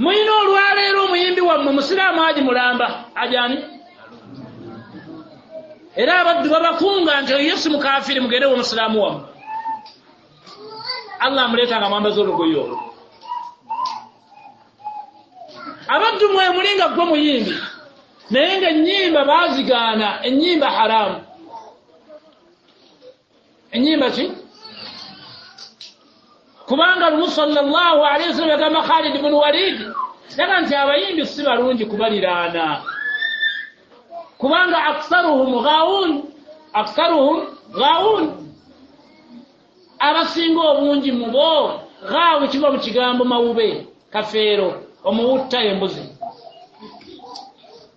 muyina olwaleero omuyimbi wammwe musiraamu aji mulamba ajani era abaddu babakunga nti oyo si mukaafiri mugende w'omusiraamu wammwe Allah amuleeta nga mwambaza olugoye olwo abaddu mwe mulinga gwe muyimbi naye ng'ennyimba baazigaana ennyimba haramu ennyimba ki kubanga lumu sallallahu alayhi wasallam yagamba Khalid ibn Walid yaga nti abayimbi si balungi kubaliraana kubanga aksaruhum ghaawun abasinga obungi mu bo ghaawu kiva mu kigambo mawube kafeero omuwutta embuzi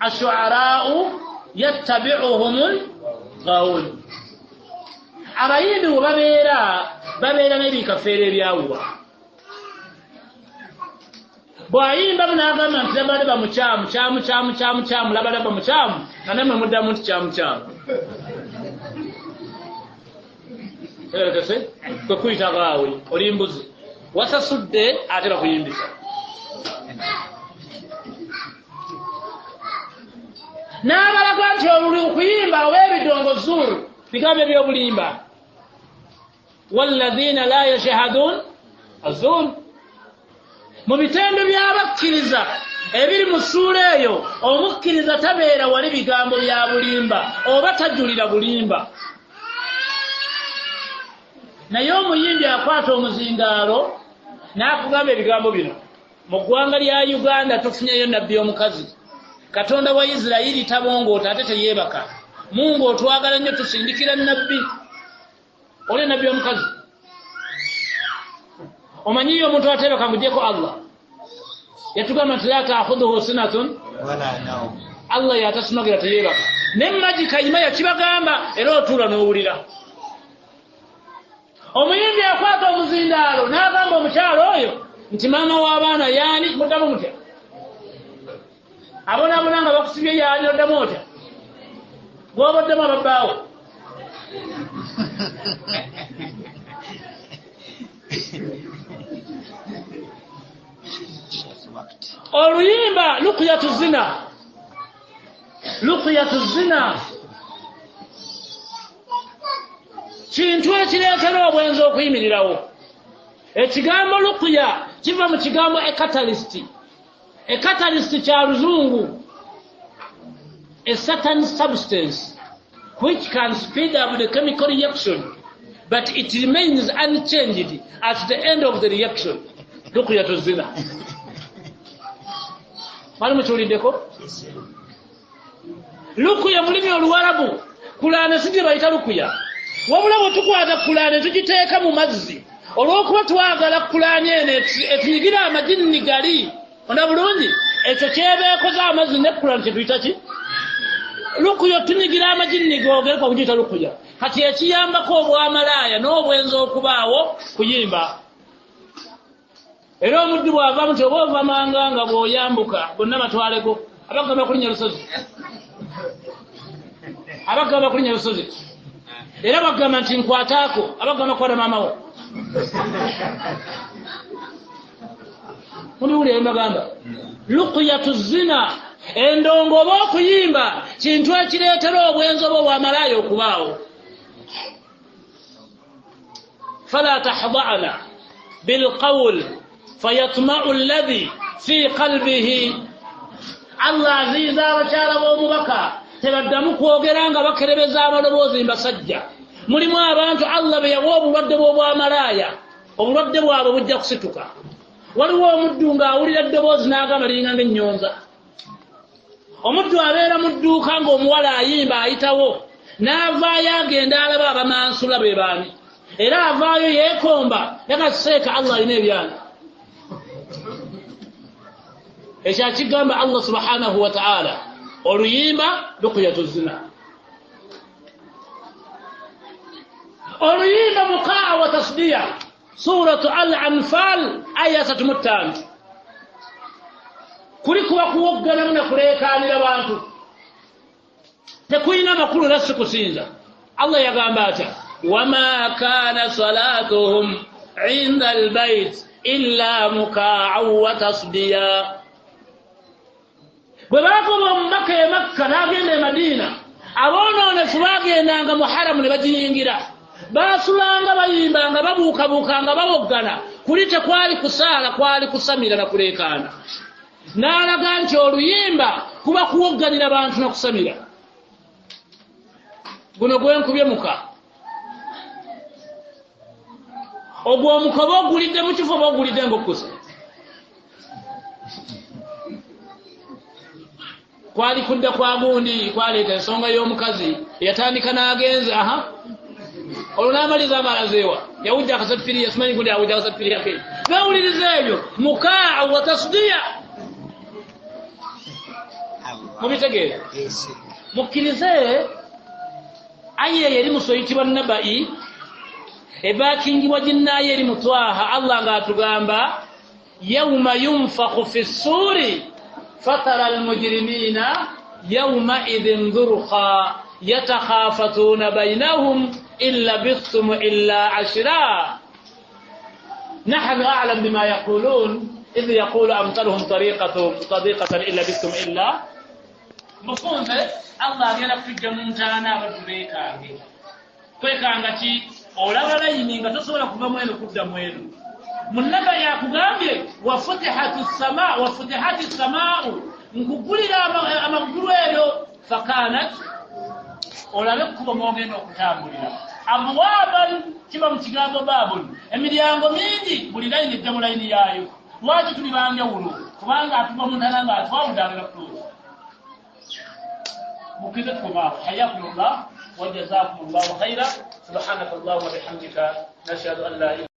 ashu'araa'u yattabi'uhum ghaawun abayimbi bwe babeera n'ebikafeero ebyawuba bw'ayimba n'agamba nti labalaba mukyamu kyamu labalaba mukyamu nga namwe muddamu nti kyamu erekese kwe kuyita gaawe oli mbuzi wasasudde ate bakuyimbisa n'abalaga nti okuyimba oba ebidongo zuru bigambo ebyobulimba walladhina la yashhadun azur mu bitendo by'abakkiriza ebiri mu ssuula eyo omukkiriza tabeera wali bigambo bya bulimba oba tajulira bulimba naye omuyimbi akwata omuzindaalo n'akugamba ebigambo bino mu ggwanga lya Uganda tufunyeyo nabbi omukazi Katonda wa Isirayiri tabongoota ate teyeebaka Mungu otwagala nnyo tusindikira nabbi oli nabbi omukazi omanyiyo omuntu ateebaka ngugyeko Allah yatugamba nti la ta'khudhuhu sinatun wala nawm Allah yatasumagira teyeebaka nemmaji kayima yakibagamba era otuula n'owulira omuyimbi akwata omuzindaalo n'agamba omukyalo oyo nti maama w'abaana yaani muddamu mutya abonaabona nga bakusibye yaani oddamu otya gwoboddemu ababbaawo oluyimba lukuyatu zina kintu ekireetera obwenzi okuyimirirawo ekigambo lukuya kiva mu kigambo ekatalist kya luzungu a certain substance which can speed up the chemical reaction but it remains unchanged at the end of the reaction lukuyatu zina wali mukiwuliddeko lukuya mulimi oluwarabu kulaane sijje bayita lukuya wabula bwe tukwata kulaane tugiteeka mu mazzi olw'okuba twagala kulaane eno etuyigira amajini gali ona bulungi ekyo kyebeekoza amazzi ne kulaane kyetuyita ki lukuya tunyigira amajini googerekwa kugiyita lukuya kati ekiyambako obwamalaaya n'obwenzi okubaawo kuyimba era omuddu bw'ava nti oba ova manga nga bw'oyambuka bonna batwaleko abagamba kulinnya lusozi era bagamba nti nkwataako abagamba kwata maamawo muliwulira embagamba lukuyatu zina endongo oba okuyimba kintu ekireetera obwenzi oba obwamalaaya okubaawo fala tahda'na bilqawl fayatma'u alladhi fi qalbihi Allah aziza abakyala b'omubaka tebaddamu kwogera nga bakerebeza amaloboozi mbasajja mulimu abantu Allah be yawa obulwadde bw'obwamalaaya obulwadde bwabwe bujja kusituka waliwo omuddu ng'awulira eddoboozi n'agamba liringa ng'ennyonza omuddu abeera mu dduuka ng'omuwala ayimba ayitawo n'avaayo agenda alaba abamansula be baani era avaayo yeekomba yakaseeka Allah alina ebyana ekyo akigamba Allah subhanahu wa ta'ala oluyimba lukuyatu zina oluyimba mukaa wa tasdiya suratu al-anfal aya 35 kuli kuba kuwogganamu na kuleekaanira bantu tekuyina makulu nasi kusinza Allah yagamba atya wama kana salatuhum inda albayt illa mukaa wa tasdiya bwe bagoba mu Makka e Makka n'agenda e Madiina aboononefu baagendanga mu haramu ne bagiyingira baasulanga bayimbanga babuukabuukanga bawoggana kuli tekwali kusaala kwali kusamira na kuleekaana n'alaga nti oluyimba kuba kuwogganira bantu na kusamira guno gwenkubye muka ogwo omuka oba ogulidde mu kifo oba ogulidde ng'okkusa kwali kudda kwa gundi kwaleeta ensonga y'omukazi yatandika n'agenze olwo n'amaliza amalazeewa yawujja akasatufiriya simanyi gundi awujja akasatufiriya ke bewuliriza ebyo mukaa wa tasdiya mubitegeera mukkirize aye yeri musoyitibwa nabai ebakingibwa jinnaye eri mutwaha Allah ng'atugamba yawma yunfakhu fi ssuri fatara almujrimina yawma idhin dhurqa yatakhafatuna bainahum illa bistum illa ashra nahnu a'lam bima yaqulun idh yaqulu amtaluhum tariqatan illa bistum illa mufunze Allah agenda kutujja mu ntaana abatubeekange kwekanga ki olaba layini nga tosobola kuva mweno kudda mweno munnaba yakugambye wafutihati samaau nkugulira amagulu eyo fakanat olabe kuba mwogenda okutambulira abwaban kiba mu kigambo babun emiryango mingi buli layini ejja mu layini yaayo lwaki tuli banjawulo kubanga atuva mu ntaana nga atwawudangala kutuusa مكذبكم حياكم الله وجزاكم الله خيرا سبحانك اللهم وبحمدك نشهد ان لا اله